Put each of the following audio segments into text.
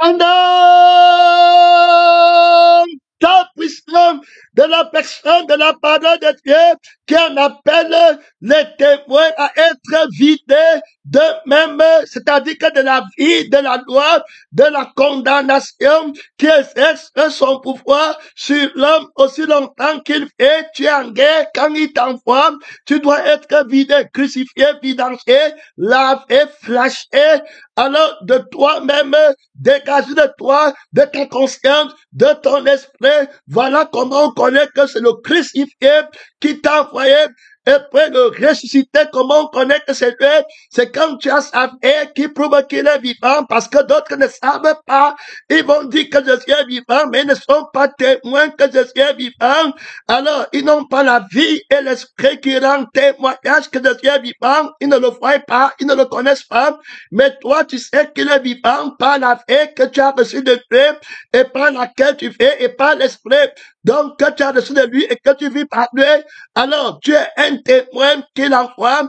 Pendant ta puissance de la personne de la parole de Dieu qui en appelle les témoins à être vidés de même, c'est-à-dire que de la vie, de la loi, de la condamnation qui exerce son pouvoir sur l'homme aussi longtemps qu'il fait. Tu es en guerre, quand il t'envoie, tu dois être vidé, crucifié, vidancé, lavé, flashé. Alors de toi-même, dégagé de toi, de ta conscience, de ton esprit, voilà comment on connaît que c'est le crucifié qui t'a envoyé. Et puis le ressusciter, comment on connaît que c'est lui? C'est quand tu as sa vie qui prouve qu'il est vivant, parce que d'autres ne savent pas. Ils vont dire que je suis vivant, mais ils ne sont pas témoins que je suis vivant. Alors, ils n'ont pas la vie et l'esprit qui rend témoignage que je suis vivant. Ils ne le voient pas, ils ne le connaissent pas. Mais toi, tu sais qu'il est vivant par la vie que tu as reçue de lui et par laquelle tu vis et par l'esprit. Donc, que tu as reçu de lui et que tu vis par lui, alors tu es un témoin qu'il envoie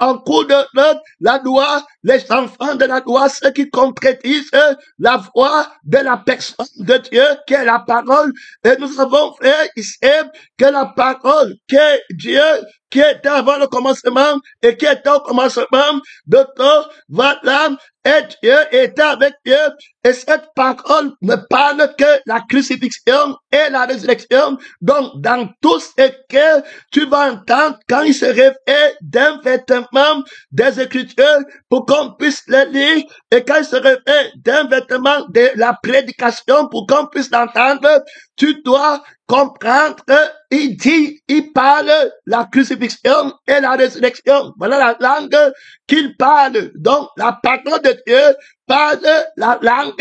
en cours de la loi, les enfants de la loi, ceux qui concrétisent la voix de la personne de Dieu, qui est la parole. Et nous avons fait ici que la parole, qui est Dieu, qui était avant le commencement et qui était au commencement de tout, voilà, et Dieu était avec Dieu. Et cette parole ne parle que la crucifixion et la résurrection. Donc, dans tout ce que tu vas entendre quand il se réveille d'un vêtement des Écritures pour qu'on puisse les lire, et quand il se réveille d'un vêtement de la prédication pour qu'on puisse l'entendre, tu dois comprendre, il dit, il parle la crucifixion et la résurrection. Voilà la langue qu'il parle. Donc, la parole de Dieu parle la langue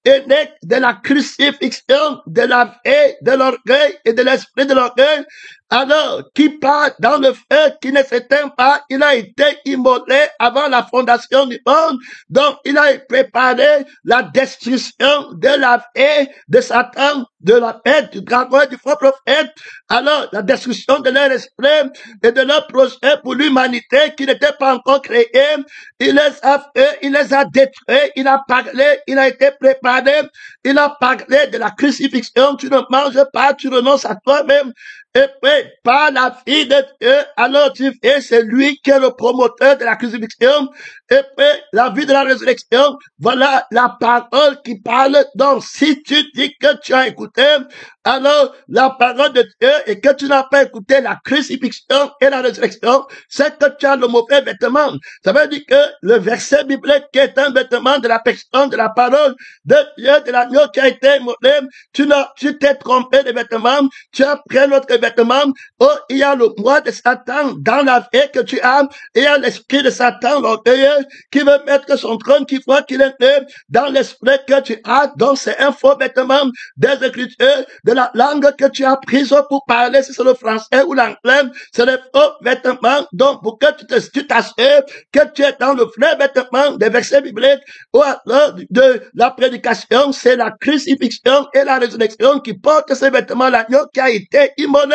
aînée de la crucifixion, de la vie, de l'orgueil et de l'esprit de l'orgueil. Alors, qui part dans le feu qui ne s'éteint pas, il a été immolé avant la fondation du monde. Donc, il a préparé la destruction de la vie de Satan, de la bête, du dragon et du faux prophète. Alors, la destruction de leur esprit et de leur projet pour l'humanité qui n'était pas encore créée. Il les a fait, il les a détruits, il a parlé, il a été préparé, il a parlé de la crucifixion. Tu ne manges pas, tu renonces à toi-même. Et puis, par la vie de Dieu, alors tu fais, c'est lui qui est le promoteur de la crucifixion. Et puis, la vie de la résurrection, voilà la parole qui parle. Donc, si tu dis que tu as écouté, alors la parole de Dieu et que tu n'as pas écouté la crucifixion et la résurrection, c'est que tu as le mauvais vêtement. Ça veut dire que le verset biblique qui est un vêtement de la personne, de la parole de Dieu, de l'agneau qui a été immolé, tu t'es trompé de vêtements, tu as pris notre vêtement. Oh, il y a le moi de Satan dans la vie que tu as, et il y a l'esprit de Satan, l'orgueilleux, qui veut mettre son trône, qui voit qu'il est dans l'esprit que tu as. Donc, c'est un faux vêtement des Écritures, de la langue que tu as prise pour parler, si c'est le français ou l'anglais, c'est le faux vêtement. Donc, pour que tu t'assures que tu es dans le vrai vêtement des versets bibliques, ou alors de la prédication, c'est la crucifixion et la résurrection qui porte ces vêtements, l'agneau qui a été immolé.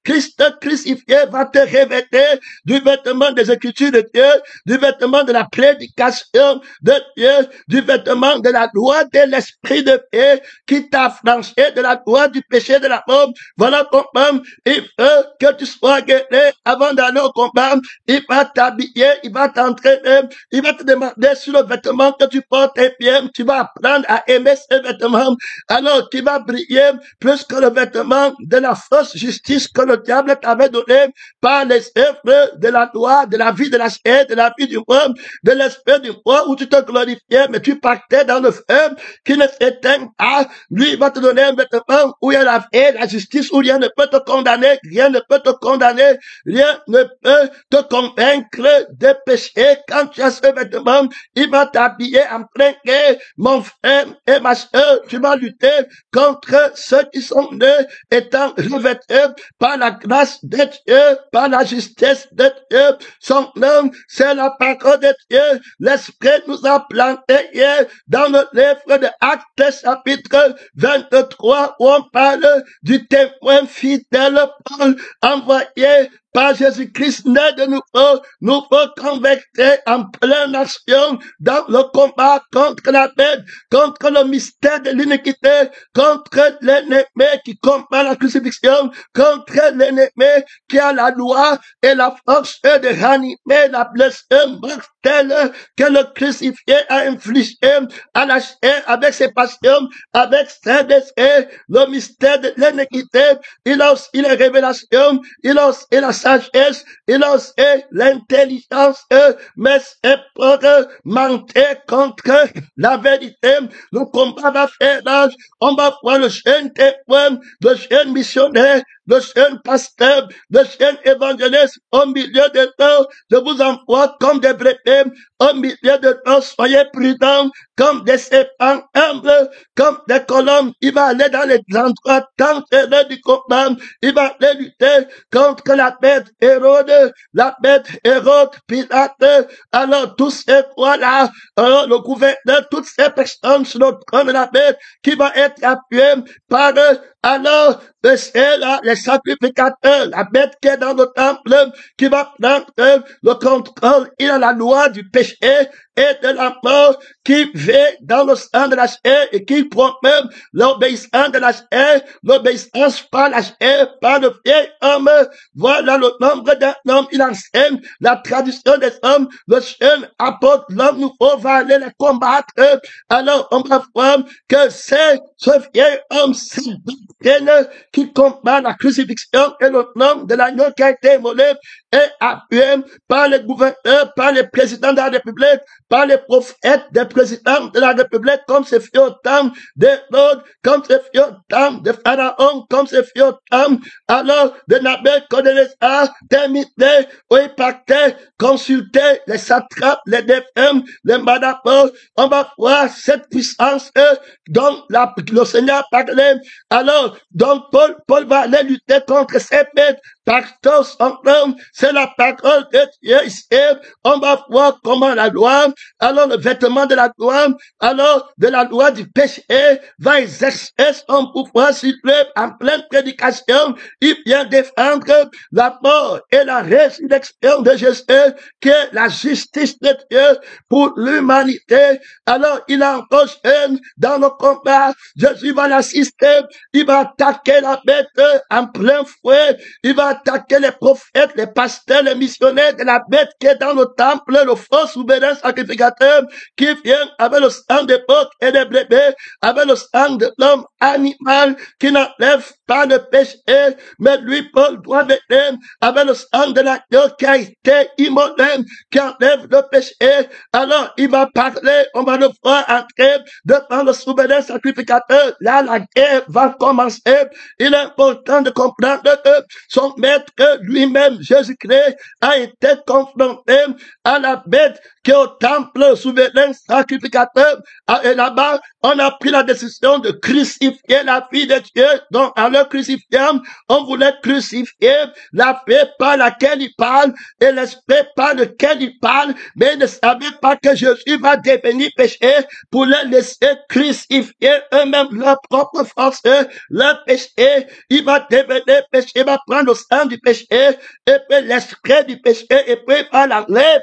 Christ crucifié va te revêtir du vêtement des Écritures de Dieu, du vêtement de la prédication de Dieu, du vêtement de la loi de l'esprit de Dieu qui t'a affranchi de la loi du péché de la mort. Voilà comment il veut que tu sois guéri avant d'aller au combat. Il va t'habiller, il va t'entraîner, il va te demander sur le vêtement que tu portes et bien, tu vas apprendre à aimer ce vêtement. Alors tu vas briller plus que le vêtement de la fausse justice que le diable t'avait donné par les œuvres de la loi, de la vie de la chair, de la vie du monde, de l'esprit du monde où tu te glorifiais, mais tu partais dans le feu qui ne s'éteint pas. Lui, il va te donner un vêtement où il y a la vie, la justice, où rien ne peut te condamner, rien ne peut te condamner, rien ne peut te convaincre de péché. Quand tu as ce vêtement, il va t'habiller en plein guerre. Mon frère et ma soeur, tu vas lutter contre ceux qui sont nés étant revêtus par la grâce de Dieu, par la justice de Dieu. Son nom, c'est la parole de Dieu. L'Esprit nous a plantés hier dans le livre de Actes chapitre 23 où on parle du témoin fidèle Paul envoyé par Jésus-Christ, né de nouveau convertis en pleine action dans le combat contre la bête, contre le mystère de l'iniquité, contre l'ennemi qui combat la crucifixion, contre l'ennemi qui a la loi et la force de ranimer la blessure mortelle que le crucifié a infligé à la chair avec ses passions, avec ses désirs, le mystère de l'iniquité. Il a aussi les révélations, il a aussi la sagesse, il a aussi l'intelligence, mais c'est pour mentir contre la vérité. Le combat va faire l'âge, on va voir le jeune témoin, le jeune missionnaire, le jeune pasteur, le jeune évangéliste au milieu de temps. Je vous envoie comme des brebis au milieu de temps. Soyez prudents comme des serpents humbles, comme des colommes. Il va aller dans les endroits dangereux du combat. Il va aller lutter contre la bête Hérode, Pilate. Alors tous ces rois-là, alors le gouverneur, toutes ces personnes sur le trône de la bête qui va être appuyé par eux. Alors, c'est là les sacrificateurs, la bête qui est dans le temple, qui va prendre le contrôle. Il a la loi du péché et de la mort qui vit dans le sang de la chair et qui promeut l'obéissance de la chair, l'obéissance par la chair, par le vieil homme. Voilà le nombre d'un homme. Il enseigne la tradition des hommes. Le jeune apôtre, l'homme nouveau va aller les combattre. Alors, on va voir que c'est ce vieil homme, qui combat la crucifixion et le nom de l'agneau qui a été immolé est appuyé par les gouverneurs, par les présidents de la République, par les prophètes des présidents de la République, comme c'est fait au temps d'Hérode, comme c'est fait au temps de Pharaon, comme c'est fait au temps alors de Nabuchodonosor, terminé, où il partait consulter les satrapes, les défunts, les manapos. On va voir cette puissance dont le Seigneur parlait. Alors, donc Paul va aller lutter contre ces bêtes. Parce son nom, c'est la parole de Dieu ici. On va voir comment la loi, alors le vêtement de la loi, alors de la loi du péché, va exercer son pouvoir sur lui en pleine prédication. Il vient défendre la mort et la résurrection de Jésus, qui est la justice de Dieu pour l'humanité. Alors il embauche dans le combat. Jésus va l'assister. Il va attaquer la bête en plein fouet. Il va attaquer les prophètes, les pasteurs, les missionnaires de la bête qui est dans le temple, le faux souverain sacrificateur qui vient avec le sang des porcs et des brebis, avec le sang de l'homme animal qui n'enlève pas le péché, mais lui, Paul, doit venir avec le sang de l'agneau qui a été immolé, qui enlève le péché. Alors, il va parler, on va le voir entrer devant le souverain sacrificateur. Là, la guerre va commencer. Il est important de comprendre que son maître lui-même, Jésus-Christ, a été confronté à la bête qui est au temple souverain sacrificateur. Et là-bas, on a pris la décision de crucifier la fille de Dieu. Donc, en le crucifiant, on voulait crucifier la fille par laquelle il parle et l'esprit par lequel il parle, mais il ne savait pas que Jésus va devenir péché pour les laisser crucifier eux-mêmes leur propre force, leur péché. Il va devenir péché, il va prendre le sang du péché et puis l'esprit du péché et puis il va l'enlever.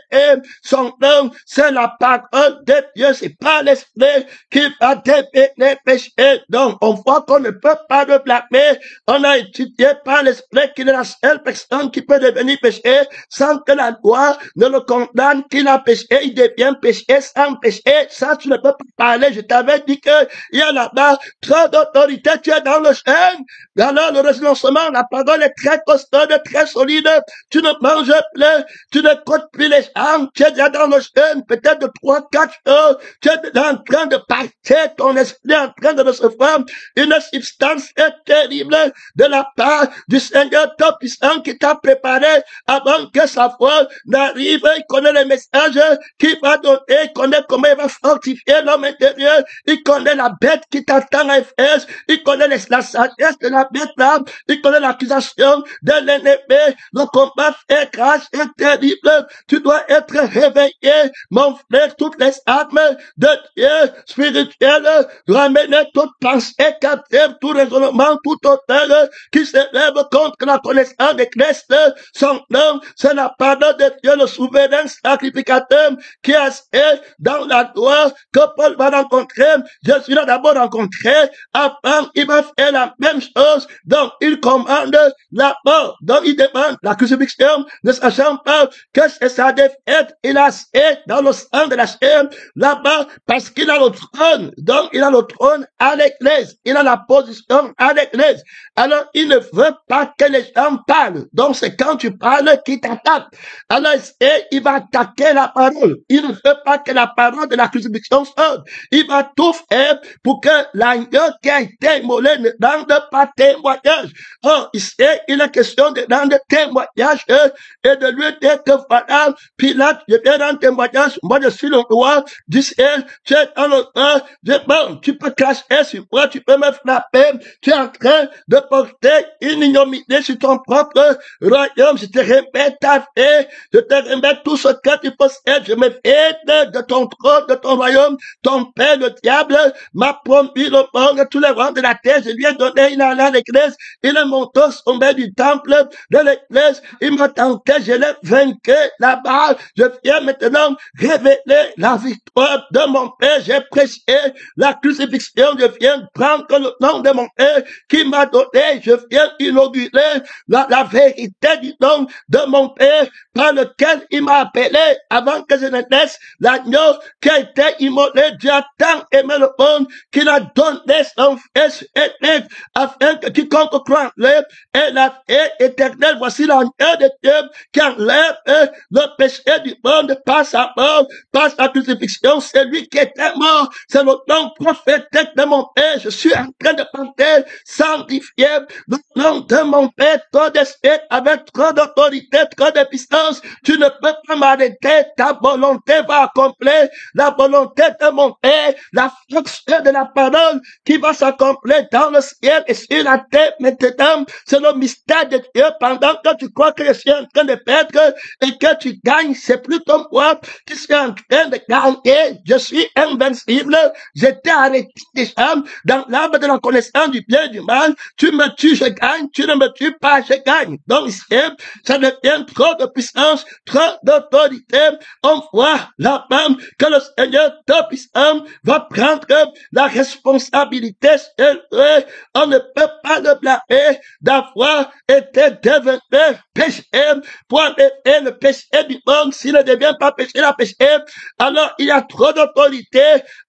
Son nom, c'est la parole de Dieu, c'est pas l'esprit qui va devenir péché. Donc, on voit qu'on ne peut pas le blâmer. On a étudié par l'esprit qu'il est la seule personne qui peut devenir péché sans que la loi ne le condamne. Qu'il a péché, il devient péché sans péché. Ça, tu ne peux pas parler. Je t'avais dit que il y a là-bas trop d'autorité. Tu es dans le chêne. Alors, le renoncement, la parole est très costaud, très solide. Tu ne manges plus, tu ne comptes plus les gens. Tu es déjà dans le chêne, peut-être de 3-4 heures. Tu es déjà en train de partir, ton esprit est en train de recevoir une substance terrible de la part du Seigneur Tout-Puissant qui t'a préparé avant que sa foi n'arrive. Il connaît les messages qu'il va donner, il connaît comment il va fortifier l'homme intérieur, il connaît la bête qui t'attend à Éphèse, il connaît la sagesse de la bête là, il connaît l'accusation de l'ennemi. Le combat est grâce et terrible. Tu dois être réveillé, mon frère, toutes les armes de Dieu spirituelles, ramener toute pensée captive, tout raisonnement, tout auteur qui s'élève contre la connaissance de Christ. Son nom, c'est la parole de Dieu, le souverain sacrificateur qui est dans la loi que Paul va rencontrer. Jésus l'a d'abord rencontré, avant il va faire la même chose, donc il commande la mort, donc il demande la crucifixion, ne sachant pas que c'est sa défaite. Il a dans le sang de la chair là-bas parce qu'il a le trône, donc il a le trône à l'église, il a la position à l'église. Alors il ne veut pas que les gens parlent, donc c'est quand tu parles qu'il t'attaque. Alors il va attaquer la parole, il ne veut pas que la parole de la crucifixion sorte. Il va tout faire pour que l'agneau qui a été immolé ne rende pas témoignage. Or, ici, il est question de rendre témoignage et de lui dire que voilà, Pilate, je viens rendre témoignage, moi je suis le roi du ciel, tu es dans le bon, tu peux cracher sur moi, tu peux me frapper, tu es en train de porter une ignominie sur ton propre royaume, je te remets ta vie, je te remets tout ce que tu possèdes, je me fais de ton trône, de ton royaume, ton père, le diable, m'a promis le monde, tous les rois de la terre, je lui ai donné, il allé à l'église, il est monté au sommet du temple de l'église, il m'a tenté, je l'ai vaincu là-bas, je viens maintenant révéler la victoire de mon père, j'ai prêché la crucifixion, je viens prendre le nom de mon père qui m'a donné, je viens inaugurer la vérité du nom de mon père par lequel il m'a appelé avant que je ne naisse, l'agneau qui a été immolé, Dieu a tant aimé le monde qu'il a donné son fils unique afin que quiconque croit en lui ait la vie éternelle. Voici l'agneau de Dieu qui enlève le péché du monde par sa mort, par sa crucifixion. C'est lui qui était mort. C'est le nom prophétique de mon Père. Je suis en train de porter, sanctifier le nom de mon Père, trop d'esprit, avec trop d'autorité, trop de puissance. Tu ne peux pas m'arrêter. Ta volonté va accomplir la volonté de mon Père, la force de la parole qui va s'accomplir dans le ciel et sur la terre maintenant. C'est le mystère de Dieu. Pendant que tu crois que je suis en train de perdre et que tu gagnes, c'est plutôt moi qui suis en train de gagner. Je suis invincible. J'étais arrêté déjà dans l'arbre de la connaissance du bien et du mal. Tu me tues, je gagne. Tu ne me tues pas, je gagne. Donc ici, ça devient trop de puissance, trop d'autorité. On voit là-bas que le Seigneur de puissance va prendre la responsabilité sur lui. On ne peut pas le blâmer d'avoir été devenu péché pour enlever le péché du monde. S'il ne devient pas péché, la péché, alors il y a trop d'autorité.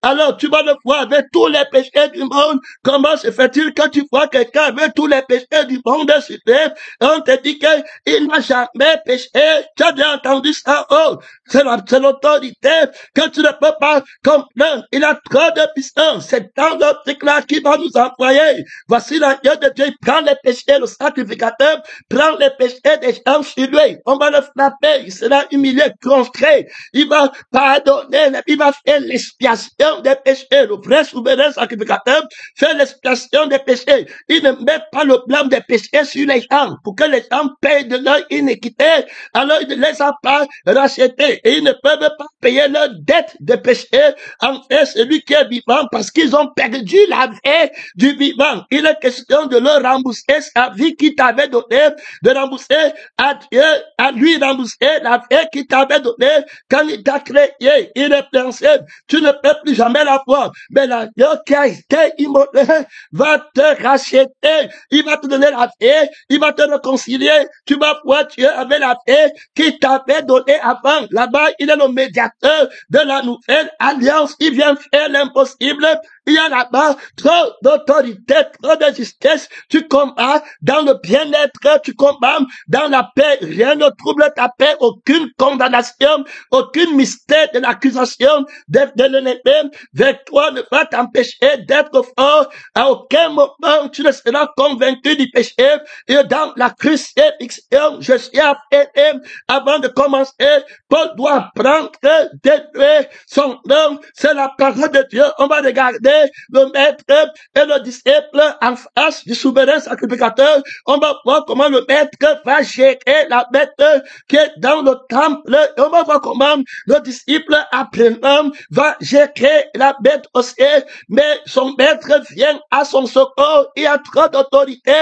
Alors tu vas le voir avec tous les péchés du monde. Comment se fait-il que tu vois quelqu'un avec tous les péchés du monde sur lui? On te dit qu'il n'a jamais péché. Tu as bien entendu ça? Oh, c'est l'autorité que tu ne peux pas comprendre. Il a trop de puissance. C'est dans l'optique-là qu'il va nous envoyer. Voici l'agneau de Dieu. Il prend les péchés, le sacrificateur prend les péchés des gens sur lui. On va le frapper. Il sera humilié, conscrit. Il va pardonner. Il va faire l'expiation des péchés. Le vrai souverain sacrificateur fait l'expiation des péchés. Il ne met pas le blâme des péchés sur les gens pour que les gens payent de leur iniquité. Alors il ne les a pas rachetés et ils ne peuvent pas payer leur dette de péché envers celui qui est vivant parce qu'ils ont perdu la vie du vivant. Il est question de leur rembourser sa vie qu'il t'avait donnée, de rembourser à Dieu, à lui rembourser la vie qu'il t'avait donnée quand il t'a créé irrépréhensible. Tu ne peux plus jamais la voir. Mais l'agneau qui a été immolé va te racheter. Il va te donner la vie, il va te réconcilier. Tu vas pouvoir Dieu avec la vie qu'il t'avait donnée avant. Là-bas, il est le médiateur de la nouvelle alliance. Il vient faire l'impossible. Il y a là-bas trop d'autorité, trop de justesse. Tu combats dans le bien-être, tu combats dans la paix. Rien ne trouble ta paix, aucune condamnation, aucune mystère de l'accusation de l'ennemi vers toi ne va t'empêcher d'être fort. À aucun moment tu ne seras convaincu du péché. Et dans la crucifixion, je suis appelé avant de commencer. Paul doit prendre de lui son nom. C'est la parole de Dieu. On va regarder le maître et le disciple en face du souverain sacrificateur. On va voir comment le maître va gérer la bête qui est dans le temple. Et on va voir comment le disciple après-homme va gérer la bête aussi. Mais son maître vient à son secours. Il a trop d'autorité.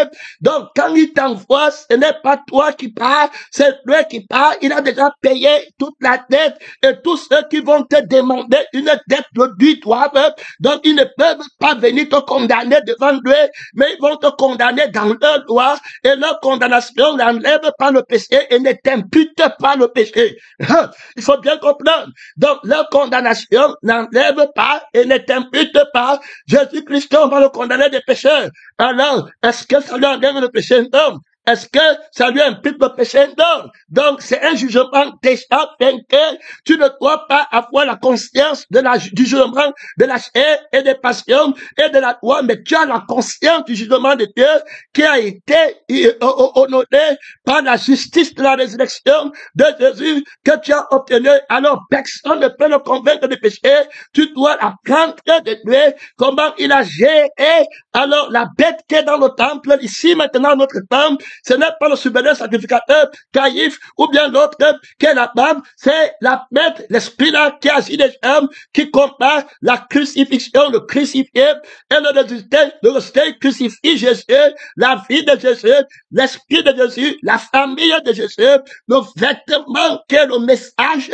Donc, quand il t'envoie, ce n'est pas toi qui pars, c'est lui qui part. Il a déjà payé toute la dette et tous ceux qui vont te demander une dette de lui doivent. Donc, ils ne peuvent pas venir te condamner devant lui, mais ils vont te condamner dans leur loi et leur condamnation n'enlève pas le péché et ne t'impute pas le péché. Il faut bien comprendre. Donc, leur condamnation n'enlève pas et ne t'impute pas. Jésus-Christ, on va le condamner des pécheurs. Alors, est-ce que ça lui enlève le péché? Non. Est-ce que ça lui impute le péché? Non. Donc, c'est un jugement déjà vainqué. Tu ne dois pas avoir la conscience du jugement de la chair et des passions et de la loi, mais tu as la conscience du jugement de Dieu qui a été honoré par la justice de la résurrection de Jésus que tu as obtenu. Alors, personne ne peut le convaincre de péché. Tu dois apprendre de lui comment il a géré. Alors, la bête qui est dans le temple, ici maintenant notre temple, ce n'est pas le souverain sacrificateur, Caïphe, ou bien l'autre qui est la femme, c'est la bête, l'esprit là qui agit des hommes, qui combat la crucifixion, le crucifié, et le résultat crucifie Jésus, la vie de Jésus, l'esprit de Jésus, la famille de Jésus, le vêtement qui est le message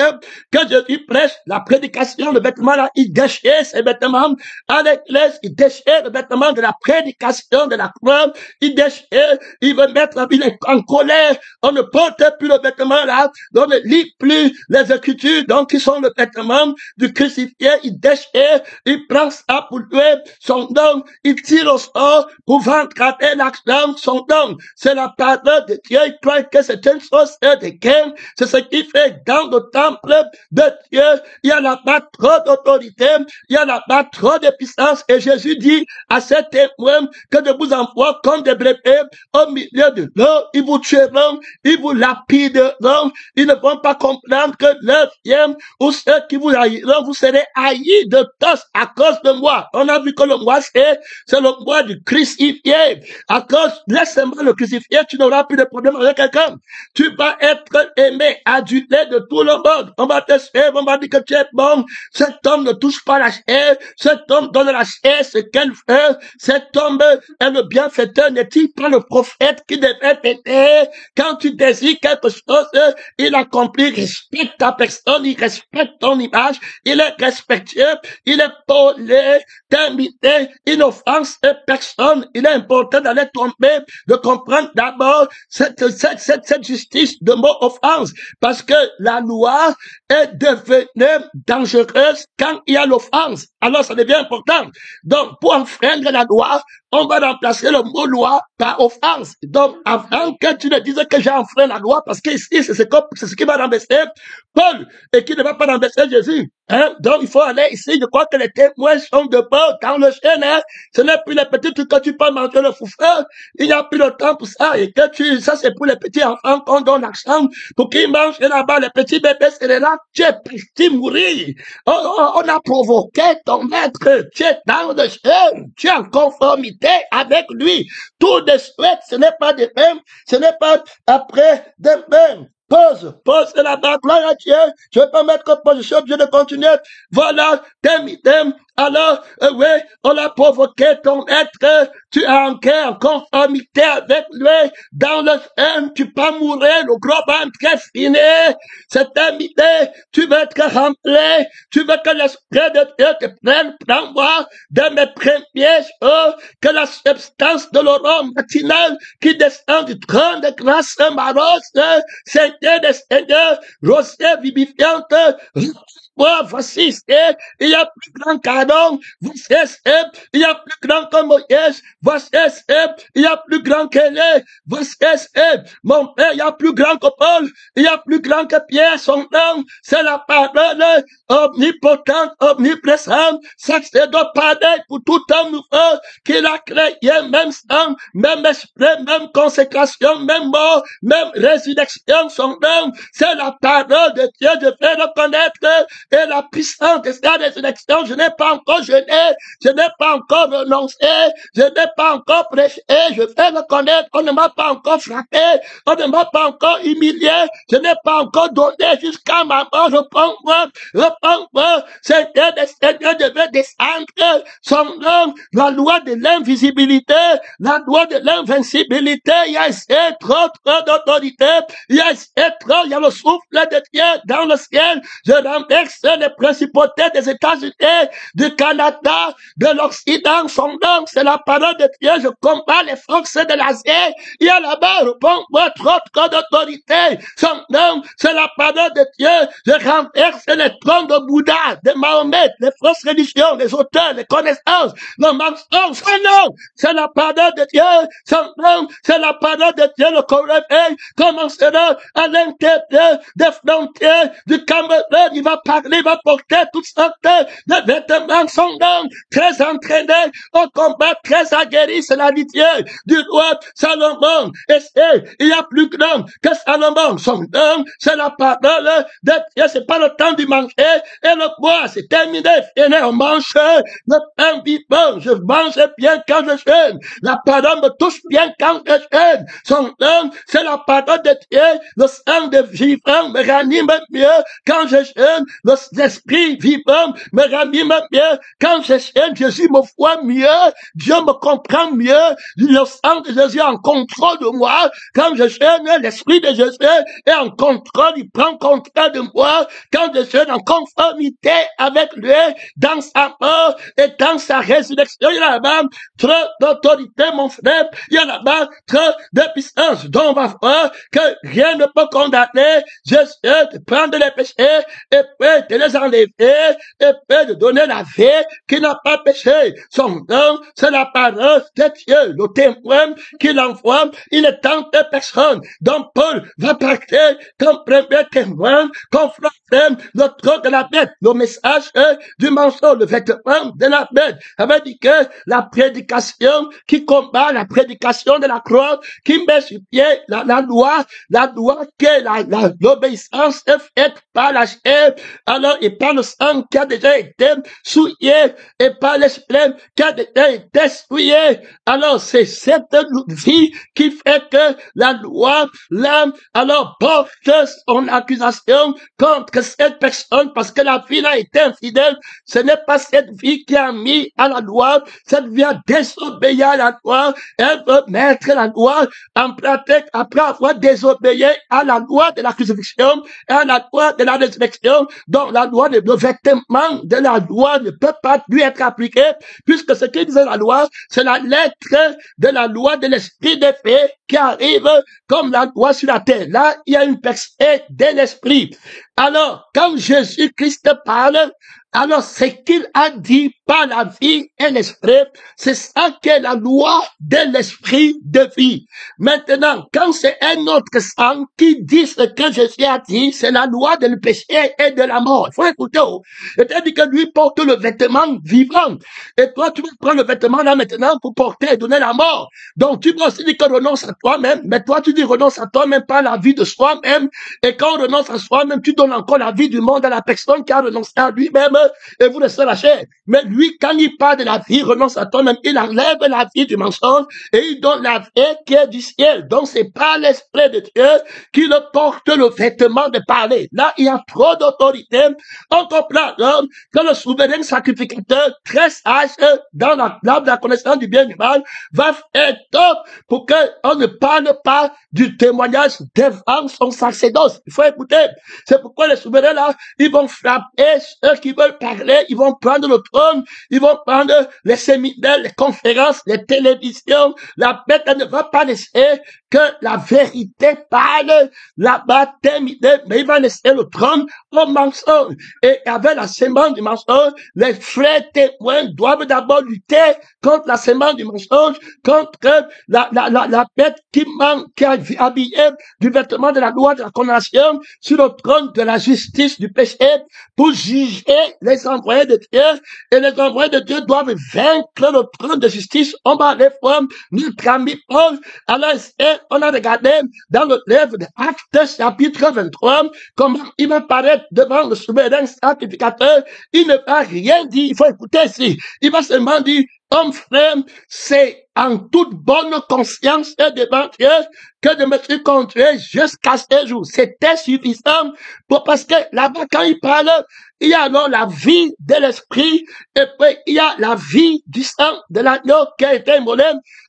que Jésus prêche, la prédication, le vêtement là, il déchire ses vêtements à l'église, il déchire le vêtement de la prédication de la croix, il déchire, il veut mettre il est en colère, on ne porte plus le vêtement là, on ne lit plus les Écritures, donc ils sont le vêtement du crucifié, il déchire, il prend ça pour tuer son don, il tire au sort pour vendre l'action, son don, c'est la parole de Dieu, il croit que c'est une chose de gain, c'est ce qui fait dans le temple de Dieu, il y a là-bas trop d'autorité, il y a là-bas trop de puissance, et Jésus dit à ses témoins que de vous envoie comme des brebis au milieu de l'eau, ils vous tueront, ils vous lapideront, ils ne vont pas comprendre que leur vient ou ceux qui vous haïront, vous serez haïs de tous à cause de moi. On a vu que le moi c'est le moi du crucifié. À cause, laisse-moi le crucifié, tu n'auras plus de problème avec quelqu'un. Tu vas être aimé, adulé de tout le monde. On va te suivre, on va dire que tu es bon. Cet homme ne touche pas la chair, cet homme donne la chair ce qu'elle fait, cet homme est le bienfaiteur, n'est-il pas le prophète qui devait t'aider? Quand tu désires quelque chose, il accomplit, respecte ta personne, il respecte ton image, il est respectueux, il est poli, t'invité, il n'offense personne. Il est important d'aller tomber, de comprendre d'abord cette justice de mot offense, parce que la loi est devenue dangereuse quand il y a l'offense. Alors ça devient important. Donc, pour enfreindre la loi, on va remplacer le mot loi par offense. Donc, avant que tu ne dises que j'ai enfreint la loi, parce que ici, c'est ce qui va renverser Paul, et qui ne va pas renverser Jésus. Hein? Donc, il faut aller ici. Je crois que les témoins sont debout dans le chêne. Hein? Ce n'est plus les petits trucs que tu peux manger le foufeur. Il n'y a plus le temps pour ça. Et que ça c'est pour les petits enfants qu'on donne l'argent pour qu'ils mangent. Et là-bas, les petits bébés, c'est là. Tu es parti mourir. On a provoqué ton maître. Tu es dans le chêne. Tu es en conformité avec lui. Tout de suite, ce n'est pas de même. Ce n'est pas après de même. Pause là-bas, gloire à Dieu. Je ne vais pas mettre en position, Dieu de continuer. Voilà, t'aimes. Alors, oui, on a provoqué ton être, tu es en conformité avec lui, dans le sein, tu peux mourir, le gros ventre est fini, cette amitié, tu veux être rempli, tu veux que l'Esprit de Dieu te prenne, prends-moi de mes premiers jours, que la substance de l'aurore matinale qui descend du trône de grâce m'arrose, Seigneur des Seigneurs, rosée vivifiante, voici, il y a plus grand qu'Adam, voici, il y a plus grand que Moïse, voici, il y a plus grand qu'Élé, voici, mon père, il y a plus grand que Paul, il y a plus grand que Pierre, son nom, c'est la parole omnipotente, omniprésente, ça c'est de pareil pour tout homme nouveau qu'il a créé, même sang, même esprit, même consécration, même mort, même résurrection, son nom, c'est la parole de Dieu, je fais reconnaître et la puissance de la résurrection, je n'ai pas encore jeûné, je n'ai pas encore renoncé, je n'ai pas encore prêché, je fais reconnaître, on ne m'a pas encore frappé, on ne m'a pas encore humilié, je n'ai pas encore donné jusqu'à ma mort, repends-moi, Seigneur des Seigneurs devait descendre, son nom, la loi de l'invisibilité, la loi de l'invincibilité, il y a trop d'autorité, il y a trop, il y a le souffle de Dieu dans le ciel, je renverse les principautés des États-Unis, du Canada, de l'Occident, son nom, c'est la parole de Dieu, je combats les forces de l'Asie, il y a là-bas, repends-moi, trop d'autorité, son nom, c'est la parole de Dieu, je renverse les trônes de Bouddha, de Mahomet, les fausses religions, les auteurs, les connaissances, le mensonge, son nom, c'est la parole de Dieu, son nom, c'est la parole de Dieu, le réveil commencera à l'intérieur des frontières du Cameroun, il va parler, il va porter toutes sortes de vêtements, son nom, très entraîné au combat, très aguerri, c'est la litière du roi Salomon, et il y a plus grand que Salomon, son nom, c'est la parole de Dieu, c'est pas le temps du manger, et le bois, c'est terminé, fini, on mange le pain vivant, je mange bien quand je jeûne, la parole me touche bien quand je jeûne, son nom, c'est la parole de Dieu, le sang de vivant me ranime mieux quand je jeûne, l'esprit vivant me ranime mieux quand je jeûne, Jésus me voit mieux, Dieu me comprend mieux, le sang de Jésus est en contrôle de moi, quand je jeûne, l'esprit de Jésus est en contrôle, il prend contrôle de moi, quand je jeûne en conformité avec lui, dans sa mort et dans sa résurrection, il y a là-bas trop d'autorité, mon frère, il y a là-bas trop de puissance, donc on va voir que rien ne peut condamner Jésus de prendre les péchés et puis de les enlever et puis de donner la vie qui n'a pas péché. Son nom, c'est la parole de Dieu, le témoin qu'il envoie, il est tant de personnes. Donc Paul va partir comme premier témoin, confronter le trône de la bête, le message du mensonge, le vêtement de la bête. Ça veut dire que la prédication qui combat la prédication de la croix, qui met sur pied la loi que l'obéissance est faite par la chair, alors et par le sang qui a déjà été souillé, et par l'esprit qui a déjà été souillé. Alors c'est cette vie qui fait que la loi, l'âme, alors porte son accusation contre cette personne parce que la vie a été infidèle. Ce n'est pas cette vie qui a mis à la loi, cette vie a désobéi à la loi. Elle veut mettre la loi en pratique après avoir désobéi à la loi de la crucifixion et à la loi de la résurrection. Donc la loi, le vêtement de la loi ne peut pas lui être appliqué puisque ce qui disait la loi, c'est la lettre de la loi de l'esprit des faits qui arrive comme la loi sur la terre. Là, il y a une personne de l'esprit. Alors, quand Jésus-Christ parle, alors ce qu'il a dit par la vie et l'esprit, c'est ça qu'est la loi de l'esprit de vie. Maintenant, quand c'est un autre sang qui dit ce que Jésus a dit, c'est la loi de le péché et de la mort. Il faut écouter. C'est-à-dire que lui porte le vêtement vivant. Et toi, tu vas prendre le vêtement là maintenant pour porter et donner la mort. Donc, tu vas aussi dire que renonce à toi-même, mais toi, tu dis renonce à toi-même par la vie de soi-même. Et quand on renonce à soi-même, tu donnes encore la vie du monde à la personne qui a renoncé à lui-même et vous laissez la chair. Mais lui, quand il parle de la vie, renonce à toi-même, il enlève la vie du mensonge et il donne la vie qui est du ciel. Donc, c'est pas l'esprit de Dieu qui le porte le vêtement de parler. Là, il y a trop d'autorité. On comprend donc que le souverain sacrificateur, très sage, dans la connaissance du bien et du mal, va faire top pour qu'on ne parle pas du témoignage devant son sacerdoce. Il faut écouter. C'est pourquoi les souverains là, ils vont frapper ceux qui veulent parler, ils vont prendre le trône, ils vont prendre les séminaires, les conférences, les télévisions. La bête ne va pas laisser que la vérité parle, là-bas terminé, mais il va laisser le trône au mensonge. Et avec la semence du mensonge, les frères témoins doivent d'abord lutter contre la semence du mensonge, contre la bête qui manque, qui a habillé du vêtement de la loi de la condamnation sur le trône de la justice du péché pour juger les envoyés de Dieu. Et les envoyés de Dieu doivent vaincre le trône de justice. On va les former notre ami Paul. Alors, on a regardé dans le livre de Actes, chapitre 23, comment il va paraître devant le souverain sacrificateur. Il ne va rien dire. Il faut écouter ici. Il va seulement dire, homme frère, c'est en toute bonne conscience et devant Dieu que de me suis conduit jusqu'à ce jour. C'était suffisant parce que là-bas, quand il parle, il y a alors la vie de l'esprit et puis il y a la vie du sang de l'agneau qui a été immolé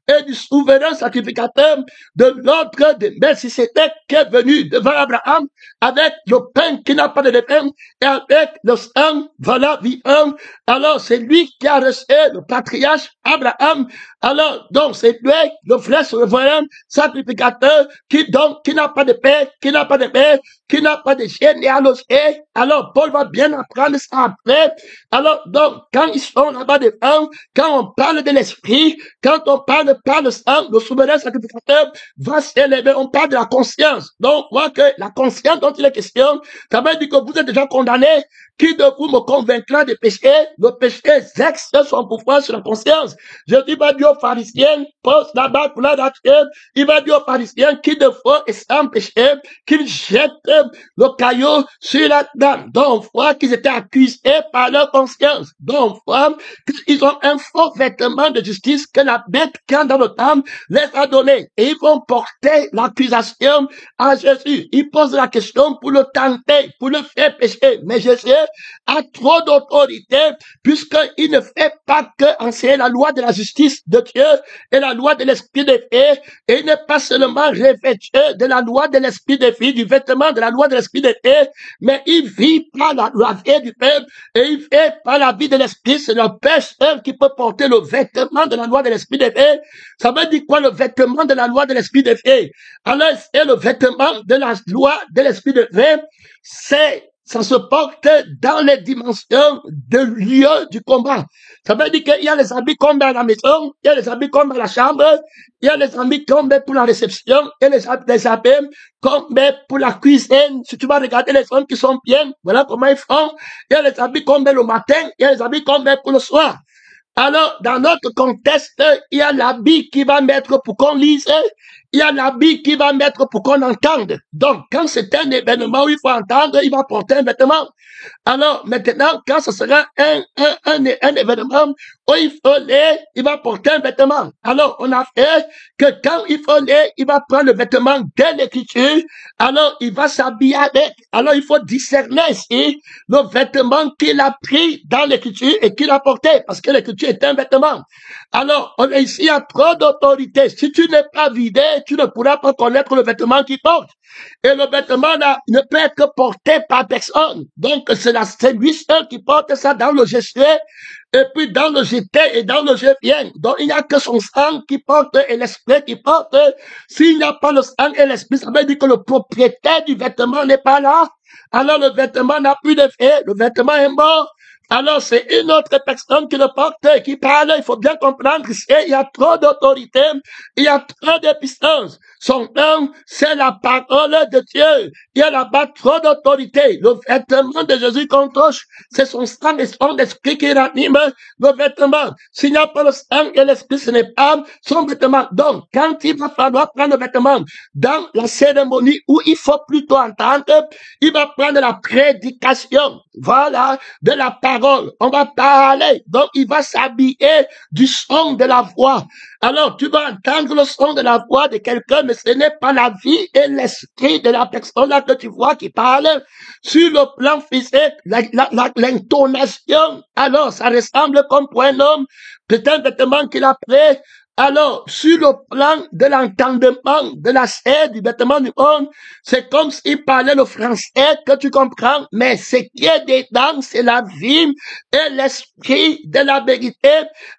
et du souverain sacrificateur de l'ordre de Melchisédek qui est venu devant Abraham avec le pain qui n'a pas de pain et avec le sang, voilà, vivant. Alors, c'est lui qui a reçu le patriarche Abraham. Alors, donc, c'est lui, le vrai souverain sacrificateur qui n'a pas de paix, qui n'a pas de paix, qui n'a pas de généalogie. Alors, Paul va bien apprendre ça après. Alors, donc, quand ils sont là-bas devant, quand on parle de l'esprit, quand on parle par le sang, le souverain sacrificateur va s'élever. On parle de la conscience. Donc, moi, que la conscience dont il est question, ça veut dire que vous êtes déjà condamné. Qui de vous me convaincra de péché? Le péché exerce son pouvoir sur la conscience. Jésus va dire aux pharisiens, pose la barre pour la nature, il va dire aux pharisiens qui de foi et sans péché, qu'ils jettent le caillou sur la dame. Donc, voit qu'ils étaient accusés par leur conscience. Donc, voit qu'ils ont un faux vêtement de justice que la bête qui est dans le temple les a donné. Et ils vont porter l'accusation à Jésus. Ils posent la question pour le tenter, pour le faire pécher. Mais Jésus a trop d'autorité puisqu'il ne fait pas que enseigner la loi de la justice de Dieu et la loi de l'esprit de vie. Et il n'est pas seulement revêtu de la loi de l'esprit de vie, du vêtement de la loi de l'esprit de vie, mais il vit par la vie du peuple et il fait par la vie de l'esprit. C'est le pécheur qui peut porter le vêtement de la loi de l'esprit de vie. Ça veut dire quoi, le vêtement de la loi de l'esprit de vie? Alors, c'est le vêtement de la loi de l'esprit de vie. Ça se porte dans les dimensions de lieu du combat. Ça veut dire qu'il y a les habits qu'on met à la maison, il y a les habits qu'on met à la chambre, il y a les habits qu'on met pour la réception, et les habits qu'on met pour la cuisine. Si tu vas regarder les hommes qui sont bien, voilà comment ils font. Il y a les habits qu'on met le matin, il y a les habits qu'on met pour le soir. Alors, dans notre contexte, il y a l'habit qui va mettre pour qu'on lise, il y a l'habit qui va mettre pour qu'on entende. Donc, quand c'est un événement où il faut entendre, il va porter un vêtement. Alors, maintenant, quand ce sera un événement où il faut lire, il va porter un vêtement. Alors, on a fait que quand il faut lire, il va prendre le vêtement de l'écriture. Alors, il va s'habiller avec. Alors, il faut discerner ici le vêtement qu'il a pris dans l'écriture et qu'il a porté, parce que l'écriture est un vêtement. Alors, on est ici, il y a trop d'autorité. Si tu n'es pas vidé, tu ne pourras pas connaître le vêtement qu'il porte. Et le vêtement là ne peut être porté par personne. Donc, c'est lui seul qui porte ça dans le gestu, et puis dans le jeté et dans le je viens. Donc, il n'y a que son sang qui porte et l'esprit qui porte. S'il n'y a pas le sang et l'esprit, ça veut dire que le propriétaire du vêtement n'est pas là. Alors, le vêtement n'a plus d'effet. Le vêtement est mort. Alors, c'est une autre personne qui le porte, qui parle. Il faut bien comprendre qu'il y a trop d'autorité, il y a trop de puissance. Son nom, c'est la parole de Dieu. Il y a là-bas trop d'autorité. Le vêtement de Jésus qu'on touche, c'est son sang et son esprit qui ranime le vêtement. S'il n'y a pas le sang et l'esprit, ce n'est pas son vêtement. Donc, quand il va falloir prendre le vêtement dans la cérémonie où il faut plutôt entendre, il va prendre la prédication. Voilà, de la parole. On va parler. Donc, il va s'habiller du son de la voix. Alors, tu vas entendre le son de la voix de quelqu'un, mais ce n'est pas la vie et l'esprit de la personne là que tu vois qui parle. Sur le plan physique, l'intonation, alors, ça ressemble comme pour un homme, c'est un vêtement qu'il a pris. Alors, sur le plan de l'entendement, de la scène, du vêtement du monde, c'est comme s'il parlait le français que tu comprends, mais ce qui est dedans, c'est la vie et l'esprit de la vérité,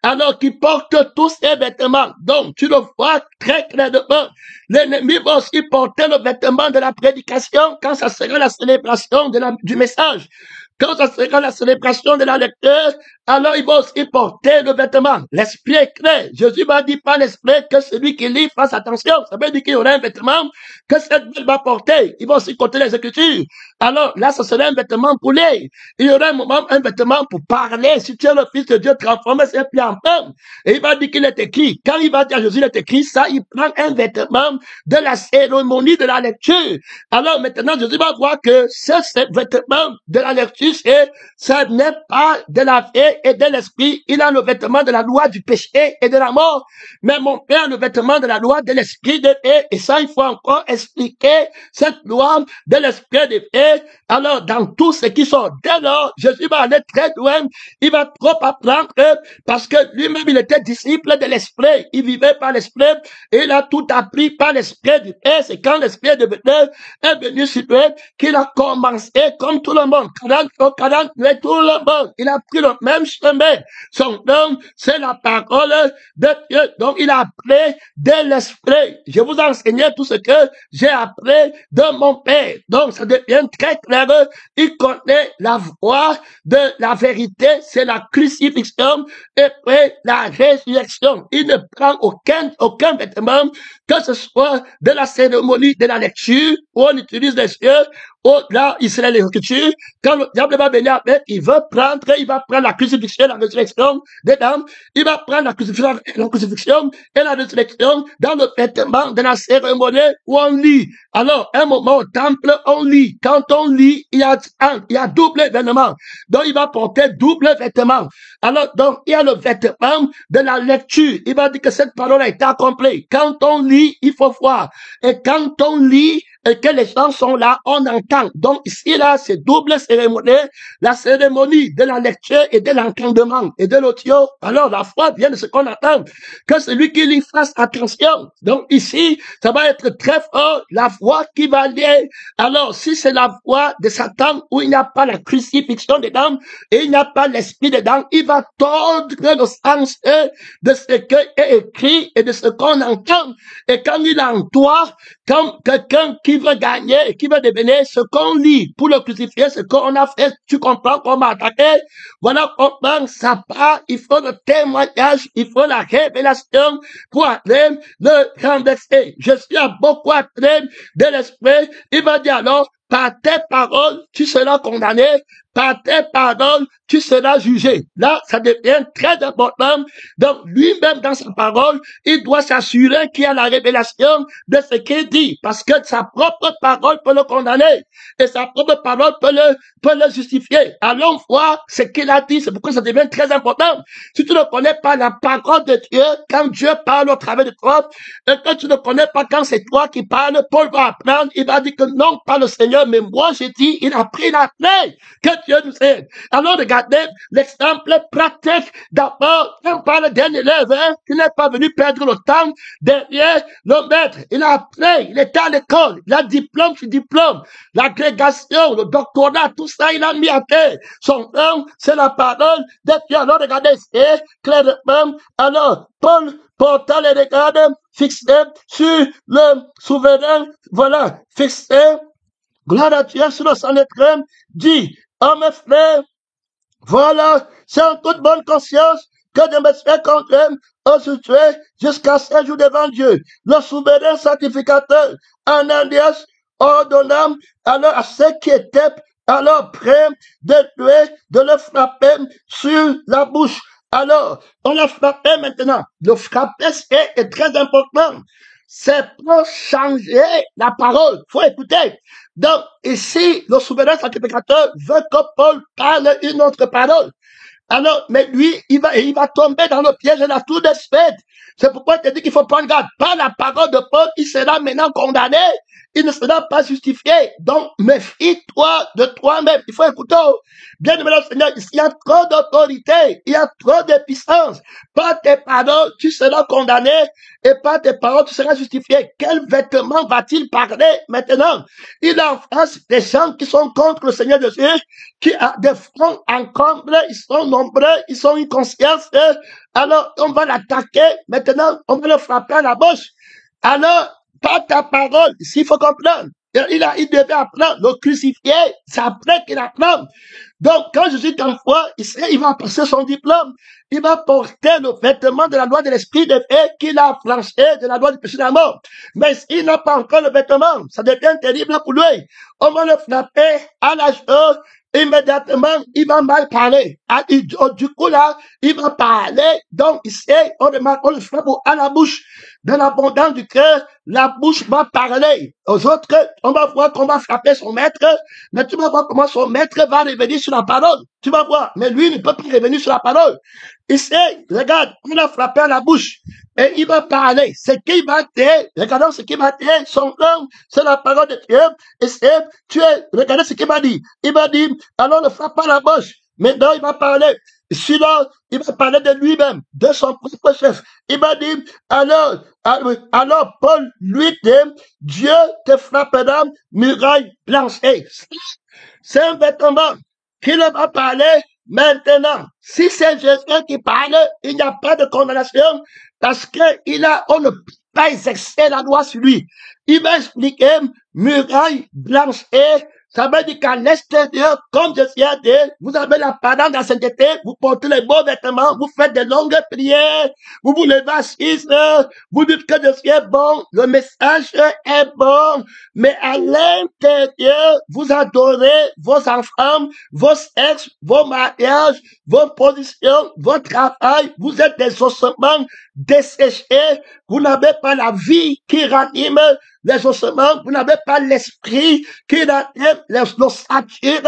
alors qu'il porte tous ces vêtements. Donc, tu le vois très clairement. L'ennemi va aussi porter le vêtement de la prédication quand ça sera la célébration du message. Quand ça sera la célébration de la lecture, alors il va aussi porter le vêtement. L'esprit est clair. Jésus m'a dit par l'esprit que celui qui lit fasse attention. Ça veut dire qu'il y aura un vêtement que cette ville va porter. Il va aussi compter les Écritures. Alors là, ce sera un vêtement pour lire. Il y aura un moment, un vêtement pour parler. Si tu es le Fils de Dieu, transformé ses pieds en pain. Et il va dire qu'il est écrit. Quand il va dire à Jésus, il est écrit ça, il prend un vêtement de la cérémonie de la lecture. Alors maintenant, Jésus va voir que ce vêtement de la lecture, ça n'est pas de la vie et de l'esprit. Il a le vêtement de la loi du péché et de la mort. Mais mon Père a le vêtement de la loi de l'esprit de paix. Et ça, il faut encore expliquer cette loi de l'esprit de paix. Alors, dans tout ce qui sont dès lors, Jésus va aller très loin. Il va trop apprendre parce que lui-même, il était disciple de l'esprit. Il vivait par l'esprit et il a tout appris par l'esprit du Père. C'est quand l'esprit de Dieu est venu sur lui qu'il a commencé comme tout le monde. 40, mais tout le monde. Il a pris le même chemin. Son nom, c'est la parole de Dieu. Donc, il a appris de l'esprit. Je vous ai enseigné tout ce que j'ai appris de mon Père. Donc, ça devient très clair. Il connaît la voie de la vérité, c'est la crucifixion et puis la résurrection. Il ne prend aucun vêtement, que ce soit de la cérémonie de la lecture, où on utilise les yeux, là, il serait l'écriture. Quand le diable va venir avec, il va prendre la crucifixion et la résurrection dedans. Il va prendre la crucifixion et la résurrection dans le vêtement de la cérémonie où on lit. Alors, un moment au temple, on lit. Quand on lit, il y a double vêtement. Donc, il va porter double vêtement. Alors, donc, il y a le vêtement de la lecture. Il va dire que cette parole a été accomplie. Quand on lit, il faut voir. Et quand on lit, et que les gens sont là, on entend. Donc ici, là, c'est double cérémonie, la cérémonie de la lecture et de l'entendement et de l'audio. Alors la foi vient de ce qu'on entend, que celui qui lit fasse attention. Donc ici, ça va être très fort, la voix qui va lier. Alors si c'est la voix de Satan où il n'y a pas la crucifixion dedans et il n'y a pas l'esprit dedans, il va tordre le sens de ce qui est écrit et de ce qu'on entend. Et quand il entend, comme quelqu'un qui veut gagner, qui veut devenir ce qu'on lit pour le crucifier, ce qu'on a fait, tu comprends qu'on m'a attaqué, voilà comment ça part, il faut le témoignage, il faut la révélation pour aller le renverser. Je suis à beaucoup appris de l'esprit, il va dire alors, par tes paroles, tu seras condamné, par tes paroles, tu seras jugé. Là, ça devient très important. Donc, lui-même, dans sa parole, il doit s'assurer qu'il y a la révélation de ce qu'il dit, parce que sa propre parole peut le condamner, et sa propre parole peut le justifier. Allons voir ce qu'il a dit, c'est pourquoi ça devient très important. Si tu ne connais pas la parole de Dieu, quand Dieu parle au travers de toi, et que tu ne connais pas quand c'est toi qui parles, Paul va apprendre, il va dire que non, pas le Seigneur, mais moi, j'ai dit, il a pris la paix. Que Dieu nous aide. Alors, regardez l'exemple pratique. D'abord, on parle d'un élève qui n'est pas venu perdre le temps derrière le maître. Il a appris, il était à l'école, il a diplôme sur diplôme, l'agrégation, le doctorat, tout ça, il a mis à terre. Son nom, c'est la parole de Dieu. Alors, regardez, c'est clairement, alors, Paul portant les regards fixés sur le souverain, voilà, fixé, gloire à Dieu sur le Sanhédrin, dit, oh mes frères, voilà, c'est en toute bonne conscience que de me faire contre aujourd'hui jusqu'à ce jour devant Dieu. Le souverain sacrificateur, Ananias, ordonna alors à ceux qui étaient alors prêts de tuer, de le frapper sur la bouche. Alors, on l'a frappé maintenant. Le frapper, est très important. C'est pour changer la parole. Faut écouter. Donc, ici, le souverain sacrificateur veut que Paul parle une autre parole. Alors, mais lui, il va tomber dans le piège de la tour de Spède. C'est pourquoi il te dit qu'il faut prendre garde. Par la parole de Paul, il sera maintenant condamné. Il ne sera pas justifié. Donc, méfie-toi de toi-même. Il faut écouter. Bien aimé le Seigneur, il y a trop d'autorité. Il y a trop de puissance. Par tes paroles, tu seras condamné. Et par tes paroles, tu seras justifié. Quel vêtement va-t-il parler maintenant? Il a en face des gens qui sont contre le Seigneur de Dieu, qui a des fronts encombrés, ils sont nombreux, ils sont inconscients. Alors, on va l'attaquer. Maintenant, on va le frapper à la bouche. Alors, par ta parole, ici, il faut comprendre. il devait apprendre. Le crucifié, c'est après qu'il apprend. Donc, quand Jésus est en foi, il va passer son diplôme. Il va porter le vêtement de la loi de l'esprit de paix qu'il a affranchi de la loi du péché de la mort. Mais s'il n'a pas encore le vêtement, ça devient terrible pour lui. On va le frapper à la chose. Immédiatement, il va mal parler. Du coup, là, il va parler. Donc, ici, on le frappe à la bouche. Dans l'abondance du cœur, la bouche va parler. Aux autres, on va voir qu'on va frapper son maître. Mais tu vas voir comment son maître va revenir sur la parole. Tu vas voir. Mais lui ne peut pas revenir sur la parole. Ici, regarde, on a frappé à la bouche. Et il va parler. Ce qu'il va dire, regardons ce qu'il va dire, son nom, c'est la parole de Dieu. Et regardez ce qu'il va dire. Il va dire, alors ne frappe pas la bouche. Maintenant, il va parler. Sinon, il va parler de lui-même, de son propre chef. Il va dire, alors Paul lui dit, Dieu te frappera, muraille blanchée. C'est un vêtement qu'il va parler maintenant. Si c'est Jésus qui parle, il n'y a pas de condamnation parce on ne peut pas exercer la loi sur lui. Il va expliquer muraille blanchée. Ça veut dire qu'à l'extérieur, comme je suis dit, vous avez la pardon de la sainteté, vous portez les beaux vêtements, vous faites de longues prières, vous vous levez à 6 heures, vous dites que je suis bon, le message est bon, mais à l'intérieur, vous adorez vos enfants, vos ex, vos mariages, vos positions, votre travail, vous êtes des ossements desséchés, vous n'avez pas la vie qui ranime les ossements, vous n'avez pas l'esprit qui ranime l'ossature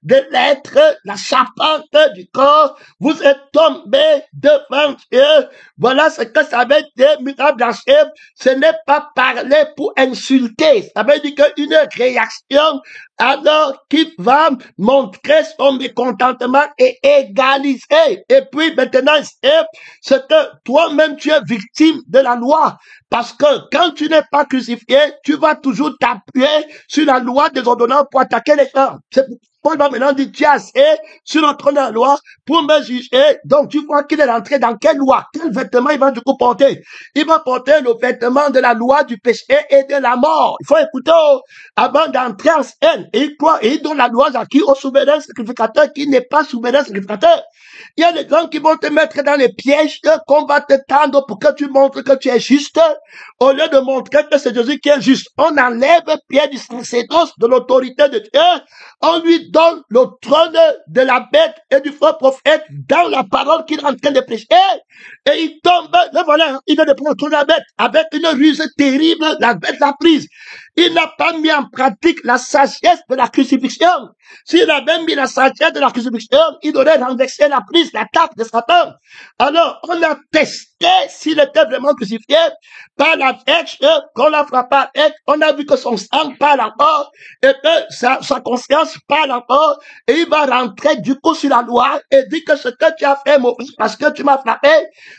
de l'être, la charpente du corps, vous êtes tombés devant Dieu. Voilà ce que ça veut dire, muraille blanchée. Ce n'est pas parler pour insulter. Ça veut dire qu'une réaction, alors, qui va montrer son mécontentement et égaliser. Et puis, maintenant, c'est que toi-même, tu es victime de la loi. Parce que quand tu n'es pas crucifié, tu vas toujours t'appuyer sur la loi des ordonnances pour attaquer les gens. C'est Paul va maintenant dire, tu as assez sur le trône de la loi pour me juger. Donc, tu vois qu'il est rentré dans quelle loi? Quel vêtement il va du coup porter? Il va porter le vêtement de la loi du péché et de la mort. Il faut écouter avant d'entrer en scène. Et il donne la loi à qui? Au souverain sacrificateur qui n'est pas souverain sacrificateur. Il y a des gens qui vont te mettre dans les pièges qu'on va te tendre pour que tu montres que tu es juste. Au lieu de montrer que c'est Jésus qui est juste, on enlève Pierre du sacerdoce de l'autorité de Dieu. On lui donne le trône de la bête et du faux prophète dans la parole qu'il est en train de prêcher. Et il tombe, le voilà, il vient de prendre le trône de la bête avec une ruse terrible, la bête l'a prise. Il n'a pas mis en pratique la sagesse de la crucifixion. S'il avait mis la sagesse de la crucifixion, il aurait renversé la prise, l'attaque de Satan. Alors, on a testé s'il était vraiment crucifié par la flèche qu'on l'a frappé avec. On a vu que son sang parle encore et que sa conscience parle encore. Et il va rentrer du coup sur la loi et dire que ce que tu as fait, mon fils, parce que tu m'as frappé.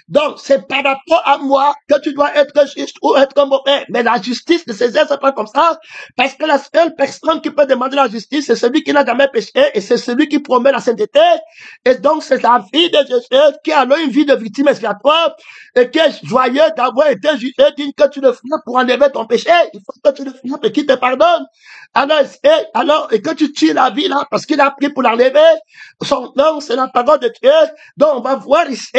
Donc, c'est par rapport à moi que tu dois être juste ou être mauvais. Mais la justice de César, c'est pas comme ça. Parce que la seule personne qui peut demander la justice, c'est celui qui n'a jamais péché et c'est celui qui promet la sainteté. Et donc, c'est la vie de Jésus qui a alors une vie de victime expiatoire et qui est joyeux d'avoir été jugé, digne que tu le frappes pour enlever ton péché. Il faut que tu le frappes et qu'il te pardonne. Alors, et que tu tues la vie là, parce qu'il a pris pour l'enlever. Son nom, c'est la parole de Dieu. Donc, on va voir ici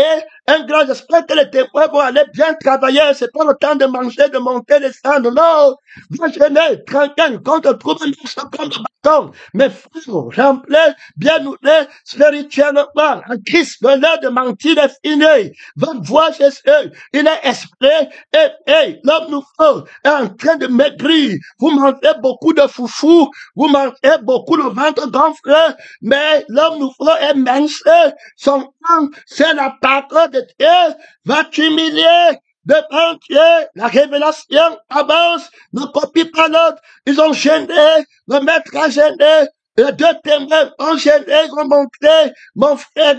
un grand j'espère que les témoins vont aller bien travailler. C'est pas le temps de manger, de monter, de descendre. Non. Va jeûner, tranquille, quand on trouve une seconde de bâton. Mais frère, remplis, bien nous spirituellement, en Christ, le l'heure de mentir est fini. Va voir Jésus. Il est esprit. Et, l'homme nous est en train de maigrir. Vous mangez beaucoup de foufou. Vous mangez beaucoup le ventre gonflé. Mais l'homme nous est mince. Son nom, c'est la parole de Dieu. Va t'humilier devant Dieu. La révélation avance. Ne copie pas l'autre. Ils ont gêné. Le maître a gêné. Les deux témoins ont gêné, ont montré, mon frère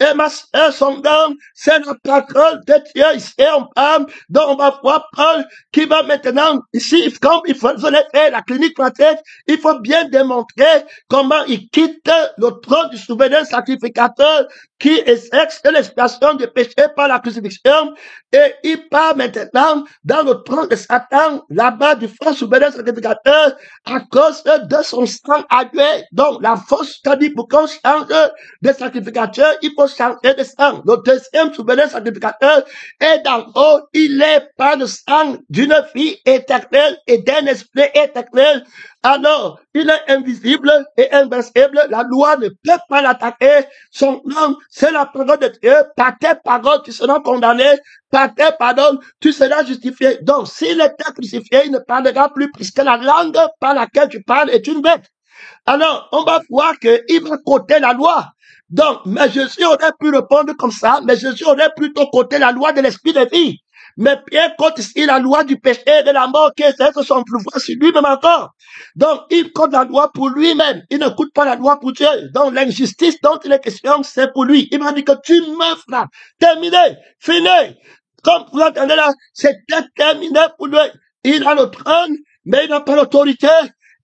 et ma soeur sont dans, c'est la parole de Dieu ici, on parle, donc on va voir Paul qui va maintenant, ici, comme il faut faire la clinique pratique, il faut bien démontrer comment il quitte le trône du souverain sacrificateur qui exerce l'expiation du péché par la crucifixion et il part maintenant dans le trône de Satan, là-bas du faux souverain sacrificateur à cause de son sang à lui. Donc, la fausse, c'est-à-dire pour qu'on change de sacrificateur, il faut changer de sang. Le deuxième souverain sacrificateur est d'en haut, il est par le sang d'une vie éternelle et d'un esprit éternel. Alors, il est invisible et invincible. La loi ne peut pas l'attaquer. Son nom, c'est la parole de Dieu. Par tes paroles, tu seras condamné. Par tes paroles, tu seras justifié. Donc, s'il était crucifié, il ne parlera plus puisque la langue par laquelle tu parles est une bête. Alors, on va voir qu'il va côté la loi. Donc, mais Jésus aurait pu répondre comme ça, mais Jésus aurait plutôt côté la loi de l'esprit de vie. Mais Pierre compte ici la loi du péché et de la mort qui exerce son pouvoir sur lui-même encore. Donc, il compte la loi pour lui-même. Il ne coûte pas la loi pour Dieu. Donc, l'injustice dont il est question, c'est pour lui. Il m'a dit que tu me feras. Terminé. Fini. Comme vous entendez là, c'est terminé pour lui. Il a le trône, mais il n'a pas l'autorité.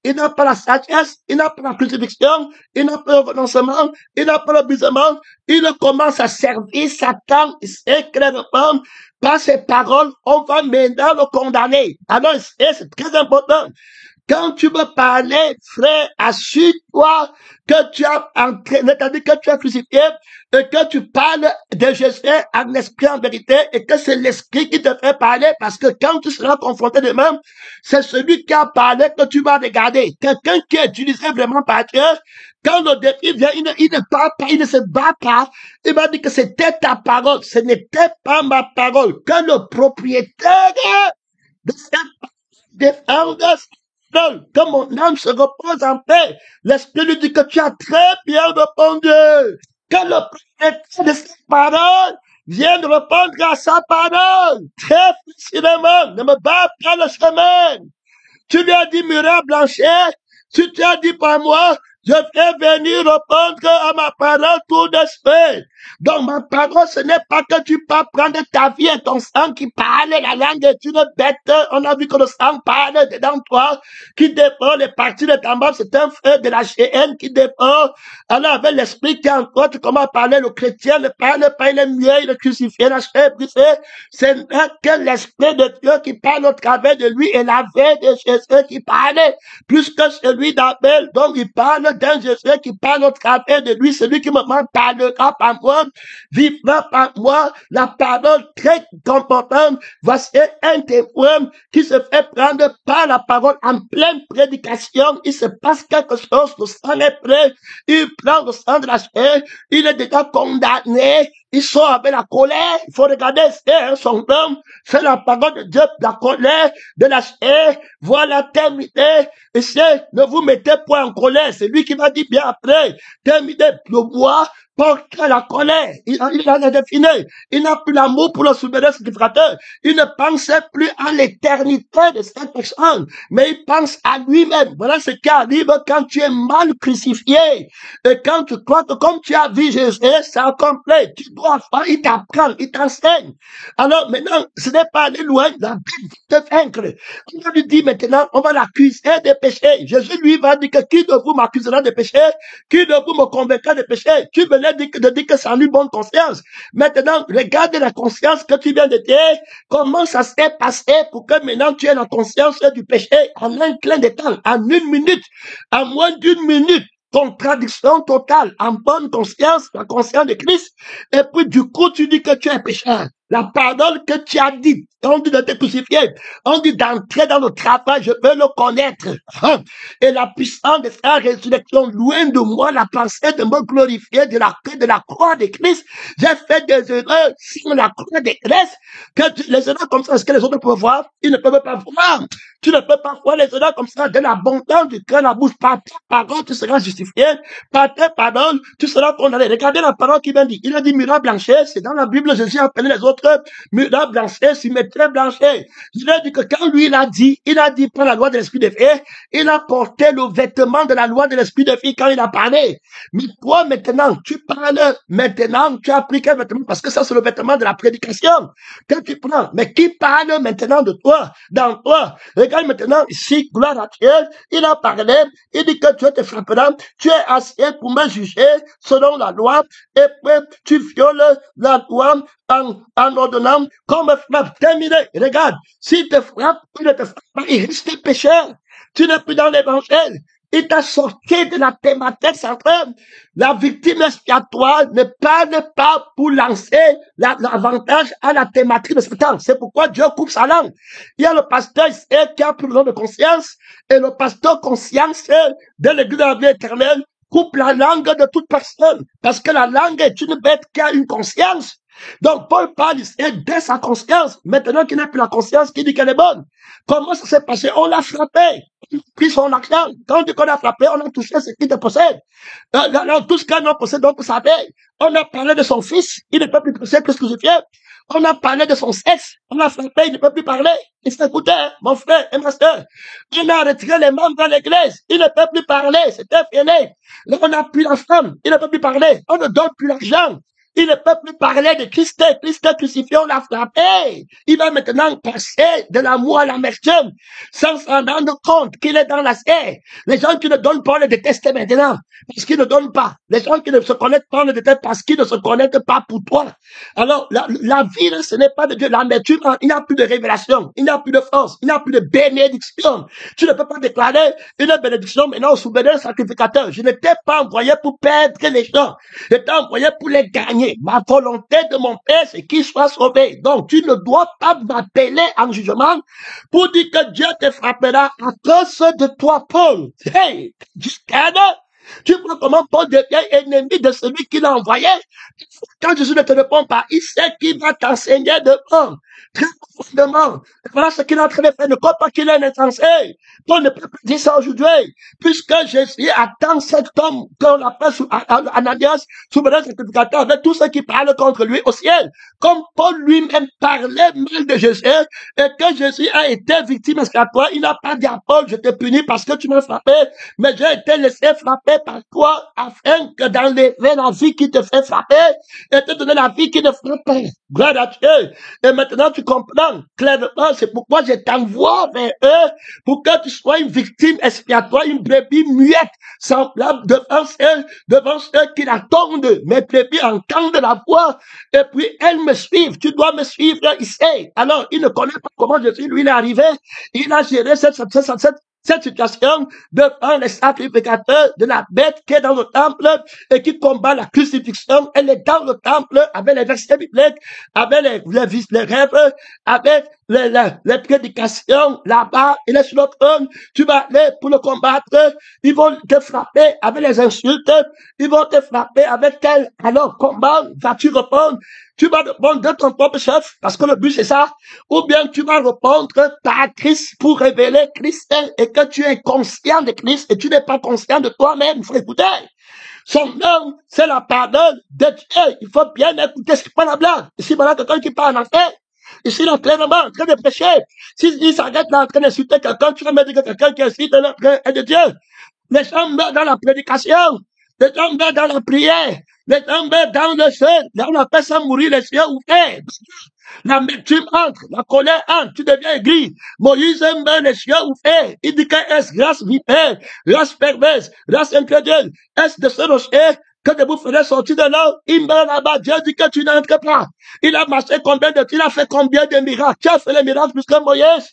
Il n'a pas la sagesse, il n'a pas la crucifixion, il n'a pas le renoncement, il n'a pas le brisement. Il commence à servir Satan. Il sait clairement, par ses paroles, on va maintenant le condamner. Alors, c'est très important. Quand tu veux parler, frère, assure-toi que tu as entraîné, c'est-à-dire que tu as crucifié et que tu parles de Jésus en esprit en vérité et que c'est l'esprit qui te fait parler parce que quand tu seras confronté demain, c'est celui qui a parlé que tu vas regarder. Quelqu'un qui est utilisé vraiment par Dieu, quand le défi vient, il ne parle pas, il ne se bat pas. Il m'a dit que c'était ta parole, ce n'était pas ma parole. Que le propriétaire de cette défense que mon âme se repose en paix. L'Esprit lui dit que tu as très bien répondu. Que le prophète de sa parole vienne répondre à sa parole. Très facilement. Ne me bats pas le chemin. Tu lui as dit, Murat Blanchet, tu t'as dit par moi, je vais venir répondre à ma parole tout de suite. Donc, ma parole, ce n'est pas que tu peux prendre ta vie et ton sang qui parle la langue d'une bête. On a vu que le sang parle dedans toi, qui dépend les parties de ta mort. C'est un feu de la GN qui dépend. Alors, avec l'esprit qui est en toi, tu commences à parler. Le chrétien ne parle pas, il est mieux, il est crucifié, la chair brisée. C'est que l'esprit de Dieu qui parle au travers de lui et la vie de Jésus qui parle plus que celui d'Abel. Donc, il parle d'un Jésus qui parle au travers de lui, celui qui me parlera par moi, vivra par moi, la parole très importante. Voici un témoin qui se fait prendre par la parole en pleine prédication. Il se passe quelque chose, le sang est prêt, il prend le sang de la chair, il est déjà condamné. Il sort avec la colère. Il faut regarder son homme. C'est la parole de Dieu, la colère de la chair. Voilà, terminé. Et c'est, ne vous mettez point en colère. C'est lui qui m'a dit bien après. Terminé. Le bois porte la colère. Il en a défini. Il n'a plus l'amour pour le souverain sacrificateur. Il ne pensait plus à l'éternité de cette personne. Mais il pense à lui-même. Voilà ce qui arrive quand tu es mal crucifié. Et quand tu crois que comme tu as vu Jésus, c'est complet. Tu dois faire, il t'apprend, il t'enseigne. Alors maintenant, ce n'est pas aller loin, la Bible te vaincre. On va lui dire maintenant, on va l'accuser des péchés. Jésus lui va dire que qui de vous m'accusera de péché? Qui de vous me convaincra de péché? Tu venais de dire que ça lui bonne conscience. Maintenant, regarde la conscience que tu viens de dire. Comment ça s'est passé pour que maintenant tu aies la conscience du péché en un clin de temps, en une minute, en moins d'une minute. Contradiction totale, en bonne conscience, la conscience de Christ, et puis du coup tu dis que tu es pécheur. La parole que tu as dit, on dit de te crucifier, on dit d'entrer dans le travail, je veux le connaître. Et la puissance de sa résurrection, loin de moi la pensée de me glorifier de la croix de Christ. J'ai fait des erreurs sur la croix de Christ, que les erreurs comme ça, est-ce que les autres peuvent voir? Ils ne peuvent pas voir. Tu ne peux pas voir les erreurs comme ça, de l'abondance du cœur, la bouche, par ta parole, tu seras justifié, par tes paroles, tu seras condamné. Regardez la parole qu'il vient dire. Il a dit Murat Blanchet, c'est dans la Bible, Jésus a appelé les autres Murat Blanchet, cimetière très blanchie. Je lui ai dit que quand lui, il a dit pas la loi de l'esprit de vie, il a porté le vêtement de la loi de l'esprit de vie quand il a parlé. Mais toi, maintenant, tu parles, maintenant, tu as pris quel vêtement? Parce que ça, c'est le vêtement de la prédication. Quand tu prends, mais qui parle maintenant de toi, dans toi? Regarde maintenant ici, gloire à Dieu, il a parlé, il dit que Dieu te frappera, tu es assis pour me juger selon la loi, et puis tu violes la loi en ordonnant qu'on me frappe. Terminé. Regarde, s'il te frappe, il ne te frappe pas, il reste pécheur. Tu n'es plus dans l'évangile. Il t'a sorti de la thématique centrale. La victime expiatoire ne parle pas pour lancer l'avantage à la thématique de ce temps. C'est pourquoi Dieu coupe sa langue. Il y a le pasteur qui a plus de conscience et le pasteur conscience de l'église de la vie éternelle coupe la langue de toute personne. Parce que la langue est une bête qui a une conscience. Donc, Paul parle ici de sa conscience. Maintenant qu'il n'a plus la conscience, qui dit qu'elle est bonne. Comment ça s'est passé? On l'a frappé. On a pris son argent. Quand on dit qu'on a frappé, on a touché ce qui te possède. Tout ce qu'on possède, donc, vous savez. On a parlé de son fils. Il ne peut plus posséder que ce que je fais. On a parlé de son sexe. On a frappé. Il ne peut plus parler. Il s'écoutait, mon frère et ma soeur. On a retiré les membres dans l'église. Il ne peut plus parler. C'était fêlé. Là, on a pris la femme. Il ne peut plus parler. On ne donne plus l'argent. Il ne peut plus parler de Christ. Christ crucifié, on l'a frappé. Il va maintenant passer de l'amour à l'amertume, sans s'en rendre compte qu'il est dans la serre. Les gens qui ne donnent pas, on les détestent maintenant, parce qu'ils ne donnent pas. Les gens qui ne se connaissent pas, on les détestent parce qu'ils ne se connaissent pas pour toi. Alors, la vie, ce n'est pas de Dieu. L'amertume, il n'y a plus de révélation, il n'y a plus de force, il n'y a plus de bénédiction. Tu ne peux pas déclarer une bénédiction maintenant au souverain sacrificateur. Je ne t'ai pas envoyé pour perdre les gens. Je t'ai envoyé pour les gagner. Ma volonté de mon Père, c'est qu'ils soient sauvés. Donc, tu ne dois pas m'appeler en jugement pour dire que Dieu te frappera à cause de toi, Paul. Hey, tu vois comment Paul devient ennemi de celui qui l'a envoyé. Quand Jésus ne te répond pas, il sait qu'il va t'enseigner devant. Très profondément. Voilà ce qu'il est en train de faire. Ne crois pas qu'il est un insensé. Paul ne peut pas dire ça aujourd'hui. Puisque Jésus attend cet homme qu'on appelle Ananias, souverain sacrificateur, avec tous ceux qui parlent contre lui au ciel. Comme Paul lui-même parlait mal de Jésus, et que Jésus a été victime expiatoire, il n'a pas dit à Paul, je te punis parce que tu m'as frappé, mais j'ai été laissé frapper par toi, afin que d'enlever la vie qui te fait frapper, et te donner la vie qui ne frappe pas. Gloire à Dieu. Et maintenant, tu comprends clairement, c'est pourquoi je t'envoie vers eux, pour que tu sois une victime expiatoire, une brebis muette, semblable devant ceux qui l'attendent. Mes brebis entendent la voix, et puis elles me suivent. Tu dois me suivre ici. Alors, il ne connaît pas comment je suis, lui, il est arrivé, il a géré cette situation devant les sacrificateurs de la bête qui est dans le temple et qui combat la crucifixion. Elle est dans le temple avec les versets bibliques, avec les rêves, avec les prédications là-bas. Il est sur le trône. Tu vas aller pour le combattre. Ils vont te frapper avec les insultes. Ils vont te frapper avec tel. Alors, comment vas-tu répondre? Tu vas répondre de ton propre chef, parce que le but c'est ça, ou bien tu vas répondre par Christ pour révéler Christ et que tu es conscient de Christ et tu n'es pas conscient de toi-même. Il faut écouter. Son nom, c'est la parole de Dieu. Il faut bien écouter, c'est pas la blague. Ici, voilà quelqu'un qui parle en fait. Ici, il est clairement en train de prêcher. S'il s'arrête là en train d'insulter quelqu'un, tu vas me dire que quelqu'un qui incite de Dieu. Les gens meurent dans la prédication. Les gens meurent dans la prière. Les gens meurent dans le feu. Là, on appelle ça mourir les yeux ouverts. L'amertume entre, la colère entre, tu deviens aigri. Moïse meurt les yeux ouverts. Il dit que est-ce race vipère, race perverse, race incrédule, est-ce de ce rocher que de vous ferez sortir de l'eau? Il meurt là-bas. Dieu dit que tu n'entres pas. Il a marché il a fait combien de miracles? Tu as fait les miracles plus que Moïse?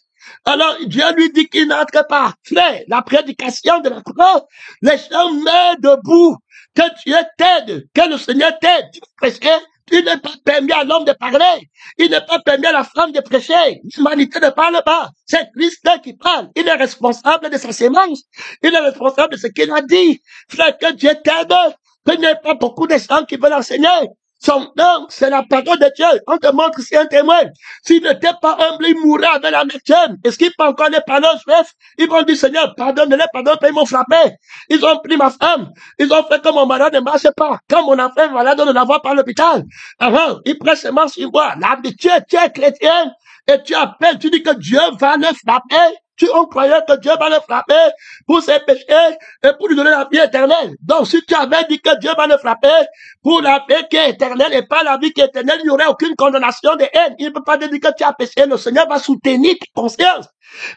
Alors, Dieu lui dit qu'il n'entre pas. Frère, la prédication de la croix, les gens meurent debout. Que Dieu t'aide, que le Seigneur t'aide. Tu prêcher, il n'est pas permis à l'homme de parler. Il n'est pas permis à la femme de prêcher. L'humanité ne parle pas. C'est Christ qui parle. Il est responsable de sa sémence. Il est responsable de ce qu'il a dit. Frère, que Dieu t'aide. Il n'y a pas beaucoup de gens qui veulent enseigner. Son nom, c'est la parole de Dieu. On te montre ici un témoin. S'il n'était pas humble, il mourrait avec l'amertume. Est-ce qu'il peut encore les parler aux Juifs? Ils vont dire, Seigneur, pardonne-les, ils m'ont frappé. Ils ont pris ma femme. Ils ont fait que mon malade ne marche pas. Quand mon enfant est malade, on ne la voit pas à l'hôpital. Avant, ils prennent seulement sur moi. L'habitude, tu es chrétien. et tu appelles, tu dis que Dieu va le frapper. On croyait que Dieu va le frapper pour ses péchés et pour lui donner la vie éternelle. Donc, si tu avais dit que Dieu va le frapper pour la vie qui est éternelle et pas la vie qui est éternelle, il n'y aurait aucune condamnation de haine. Il ne peut pas te dire que tu as péché. Le Seigneur va soutenir ta conscience.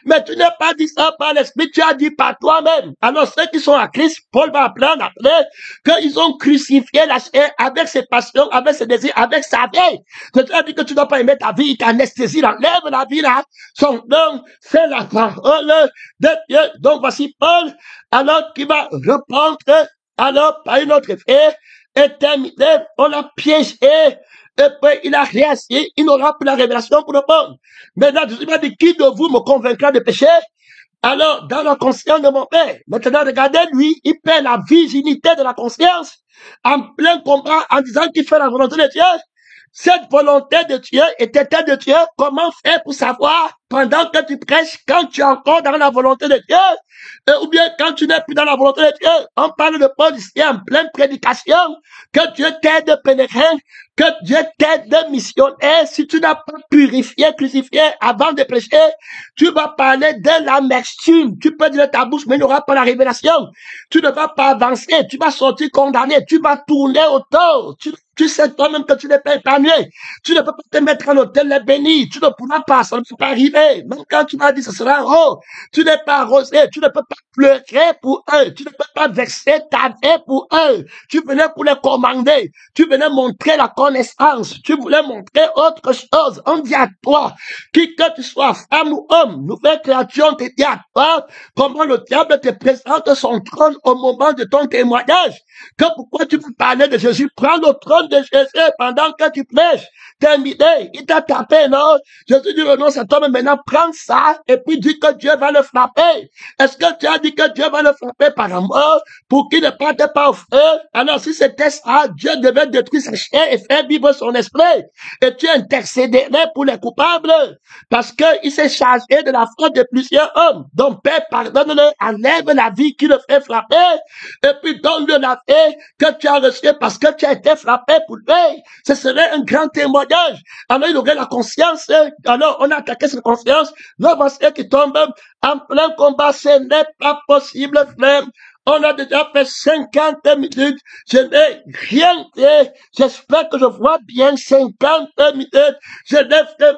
Mais tu n'as pas dit ça par l'esprit, tu as dit par toi-même. Alors ceux qui sont à Christ, Paul va apprendre après qu'ils ont crucifié la chair avec ses passions, avec ses désirs, avec sa vie. Tu as dit que tu ne dois pas aimer ta vie, il t'anesthésie, il enlève la vie là. Son nom, c'est la parole de Dieu. Donc voici Paul, alors qui va reprendre, alors par une autre effet, et terminé, on l'a piégé. Et puis, il a réussi, il n'aura plus la révélation pour le bon. Maintenant, Jésus m'a dit, qui de vous me convaincra de péché? Alors, dans la conscience de mon Père, maintenant, regardez, lui, il perd la virginité de la conscience en plein combat en disant qu'il fait la volonté de Dieu. Cette volonté de Dieu était de Dieu. Comment faire pour savoir pendant que tu prêches, quand tu es encore dans la volonté de Dieu, ou bien quand tu n'es plus dans la volonté de Dieu? On parle de Paul ici en pleine prédication, que Dieu t'aide de pèlerin, que Dieu t'aide de missionnaire. Si tu n'as pas purifié, crucifié avant de prêcher, tu vas parler de l'amertume. Tu peux dire ta bouche, mais il n'y aura pas la révélation. Tu ne vas pas avancer, tu vas sortir condamné, tu vas tourner autour. Tu sais toi-même que tu n'es pas épargné. Tu ne peux pas te mettre en hôtel les bénis. Tu ne pourras pas, ça ne peut pas arriver. Même quand tu m'as dit ce sera oh, tu n'es pas arrosé, tu ne peux pas pleurer pour eux, tu ne peux pas vexer ta vie pour eux. Tu venais pour les commander, tu venais montrer la connaissance, tu voulais montrer autre chose. On dit à toi, qui que tu sois, femme ou homme, nouvelle créature, on te dit à toi, comment le diable te présente son trône au moment de ton témoignage. Que pourquoi tu peux parler de Jésus? Prends le trône de Jésus pendant que tu prêches. Terminé, il t'a tapé, non? Jésus dit renonce à toi, mais maintenant prends ça et puis dis que Dieu va le frapper. Est-ce que tu as dit que Dieu va le frapper par amour pour qu'il ne parte pas au feu? Alors si c'était ça, Dieu devait détruire sa chair et faire vivre son esprit. Et tu intercéderais pour les coupables parce qu'il s'est chargé de la faute de plusieurs hommes. Donc Père, pardonne-le, enlève la vie qui le fait frapper et puis donne-le la vie que tu as reçue parce que tu as été frappé pour lui. Ce serait un grand témoignage. Alors il aurait la conscience. Alors on a attaqué cette conscience. L'avancée qui tombe en plein combat, ce n'est pas possible, frère. On a déjà fait 50 minutes. Je n'ai rien fait. J'espère que je vois bien 50 minutes. Je n'ai fait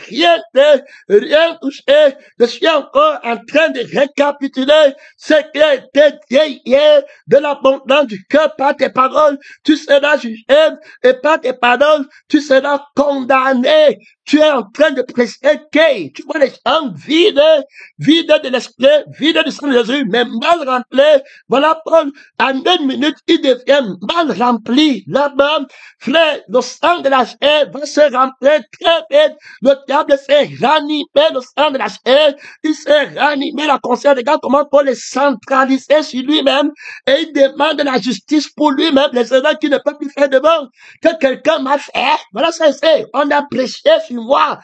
rien fait, rien touché. Je suis encore en train de récapituler ce qui a été dit hier de l'abondance du cœur par tes paroles. Tu seras jugé et par tes paroles, tu seras condamné. Tu es en train de prêcher. Tu vois les gens vides de l'esprit, vides du sang de Jésus, mais mal remplis. Voilà, Paul, en 2 minutes, il devient mal rempli. Là-bas, frère, le sang de la chair va se remplir très vite. Le diable s'est ranimé le sang de la chair. Il s'est ranimé la conscience. Regarde comment Paul est centralisé sur lui-même et il demande la justice pour lui-même. Les erreurs qu'il ne peut plus faire devant. Que quelqu'un m'a fait. Voilà, c'est. On a prêché sur moi.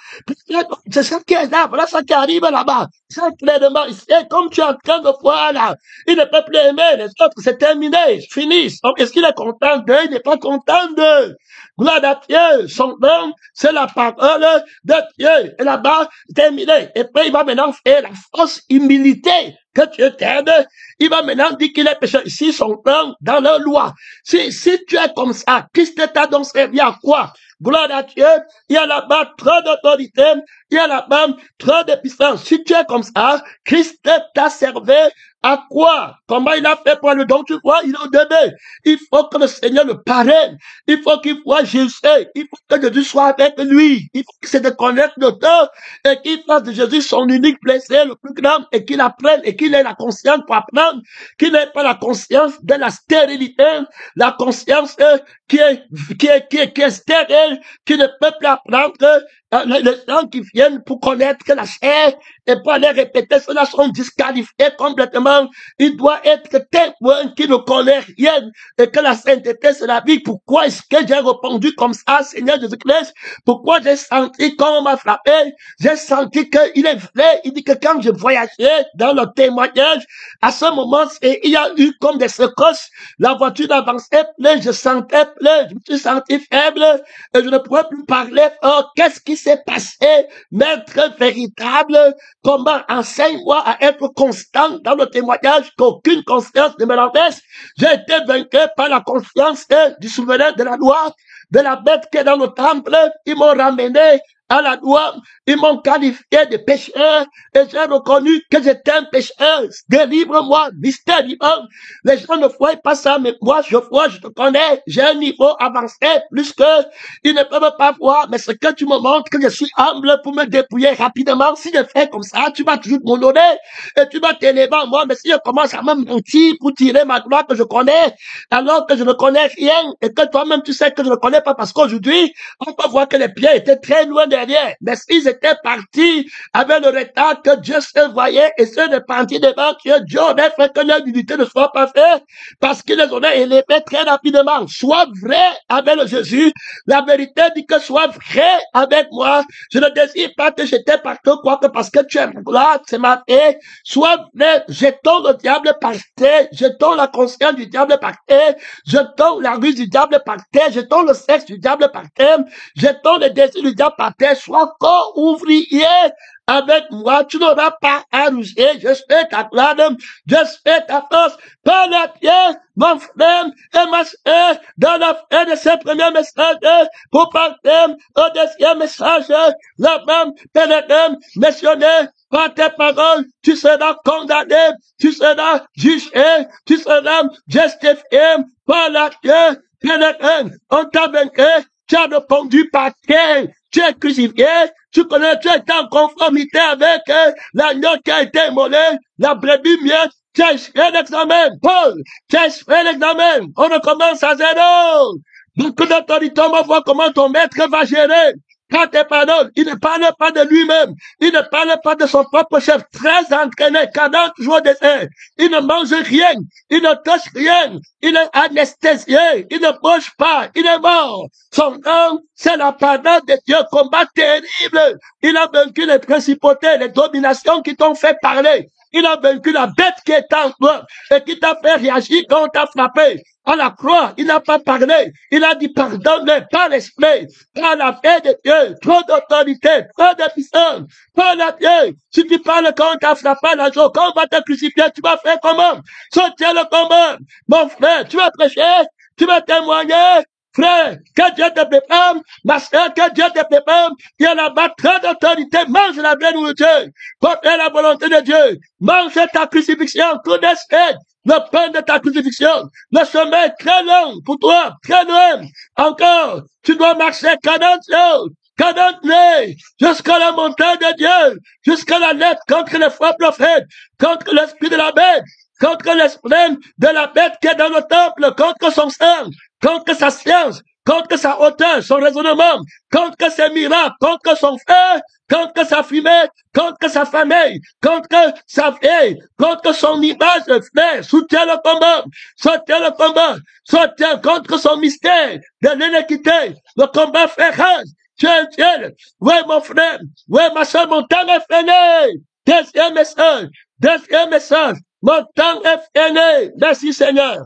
C'est ça qui est là. Voilà ça qui arrive là-bas. C'est clairement, c'est comme tu es en train de voir là. Il ne peut plus aimer les autres. C'est terminé. Fini. Donc, est-ce qu'il est content d'eux? Il n'est pas content d'eux. Gloire à Dieu. Son nom, c'est la parole de Dieu. Et là-bas, terminé. Et puis, il va maintenant faire la fausse humilité. Que Dieu t'aide. Il va maintenant dire qu'il est pécheur. Ici, son nom, dans leur loi. Si tu es comme ça, Christ t'a donc servi à quoi? Gloire à Dieu, il y a là-bas trop d'autorité, il y a là-bas trop de puissance. Si tu es comme ça, Christ t'a servi à quoi? Comment il a fait pour le don? Tu vois, il est au début. Il faut que le Seigneur le parraine. Il faut qu'il voit Jésus. Il faut que Jésus soit avec lui. Il faut qu'il se déconnecte de tout et qu'il fasse de Jésus son unique plaisir, le plus grand, et qu'il apprenne et qu'il ait la conscience pour apprendre, qu'il n'ait pas la conscience de la stérilité, la conscience qui est stérile, qui ne peut plus apprendre. Les gens qui viennent pour connaître la chair et pour aller répéter, ceux-là sont disqualifiés complètement. simplement, il doit être témoin qui ne connaît rien et que la sainteté c'est la vie. Pourquoi est-ce que j'ai répondu comme ça, Seigneur Jésus-Christ? Pourquoi j'ai senti qu'on m'a frappé? J'ai senti qu'il est vrai. Il dit que quand je voyageais dans le témoignage, à ce moment, il y a eu comme des secousses. La voiture avançait plein, je sentais plein, je me suis senti faible et je ne pouvais plus parler. Oh, qu'est-ce qui s'est passé? Maître véritable, comment enseigne-moi à être constant dans le témoignage, qu'aucune conscience ne me l'empêche. J'ai été vaincu par la conscience du souverain de la loi, de la bête qui est dans le temple. Ils m'ont ramené à la loi, ils m'ont qualifié de pécheur et j'ai reconnu que j'étais un pécheur. Délivre-moi, mystérieusement. Les gens ne voient pas ça, mais moi je vois, je te connais. J'ai un niveau avancé plus que ils ne peuvent pas voir. Mais ce que tu me montres, que je suis humble pour me dépouiller rapidement. Si je fais comme ça, tu vas toujours m'honorer et tu vas t'élever en moi. Mais si je commence à me mentir pour tirer ma gloire que je connais, alors que je ne connais rien et que toi-même tu sais que je ne connais pas parce qu'aujourd'hui, on peut voir que les pieds étaient très loin derrière. Mais s'ils étaient partis avec le retard que Dieu se voyait et se repentit devant Dieu, Dieu aurait fait que leur unité ne soit pas faite parce qu'il les aurait élevés très rapidement. Sois vrai avec le Jésus. La vérité dit que sois vrai avec moi. Je ne désire pas que j'étais partout, quoi que parce que tu es là, c'est ma paix. Sois vrai. Jetons le diable par terre. Jetons la conscience du diable par terre. Jetons la ruse du diable par terre. Jetons le sexe du diable par terre. Jetons le désir du diable par terre. Sois corps ouvrier avec moi. Tu n'auras pas à rougir. Je fais ta gloire. Je fais ta force. Par la pierre, mon frère et ma soeur, dans la fin de ce premier message, pour partir au deuxième message, la même pénétrée, missionnaire, par tes paroles, tu seras condamné, tu seras jugé, tu seras justifié par la pierre, pénétrée. On t'a vaincu, tu as répondu par terre, tu es crucifié, tu connais, tu es en conformité avec l'agneau qui a été immolé, la brebis miette. Tu as fait l'examen, Paul, tu as fait l'examen, on recommence à zéro. Beaucoup d'autorités, on va voir comment ton maître va gérer. Quand il pardonne, il ne parle pas de lui-même, il ne parle pas de son propre chef, très entraîné, 40 jours d'essai. Il ne mange rien, il ne touche rien, il est anesthésié, il ne bouge pas, il est mort. Son nom, c'est la parole de Dieu, combat terrible. Il a vaincu les principautés, les dominations qui t'ont fait parler. Il a vaincu la bête qui est en toi et qui t'a fait réagir quand on t'a frappé. À la croix, il n'a pas parlé. Il a dit pardonne-le par l'esprit, par la paix de Dieu. Trop d'autorité, trop de puissance, par la Dieu. Si tu parles quand on t'a frappé la jour, quand on va te crucifier, tu vas faire comment? Sortir le combat. Mon frère, tu vas prêcher, tu vas témoigner. Frère, que Dieu te prépare, ma soeur, que Dieu te prépare, il y a là-bas trop d'autorité, mange la vraie nourriture, porte la volonté de Dieu, mange ta crucifixion, tout d'esprit, le pain de ta crucifixion, le chemin est très long pour toi, très loin, encore, tu dois marcher 40 jours, 40 nuits, jusqu'à la montagne de Dieu, jusqu'à la lettre contre les faux prophètes, contre l'esprit de la bête, contre l'esprit de la bête qui est dans le temple, contre son sang, contre sa science, contre sa hauteur, son raisonnement, contre ses miracles, contre son feu, contre sa fumée, contre sa famille, contre sa vieille, contre son image, frère, soutiens le combat, soutiens le combat, soutiens contre son mystère de l'iniquité, le combat féroce, tu es Dieu, ouais mon frère, ouais ma soeur, mon temps est fini, deuxième message, mon temps est fini, merci Seigneur.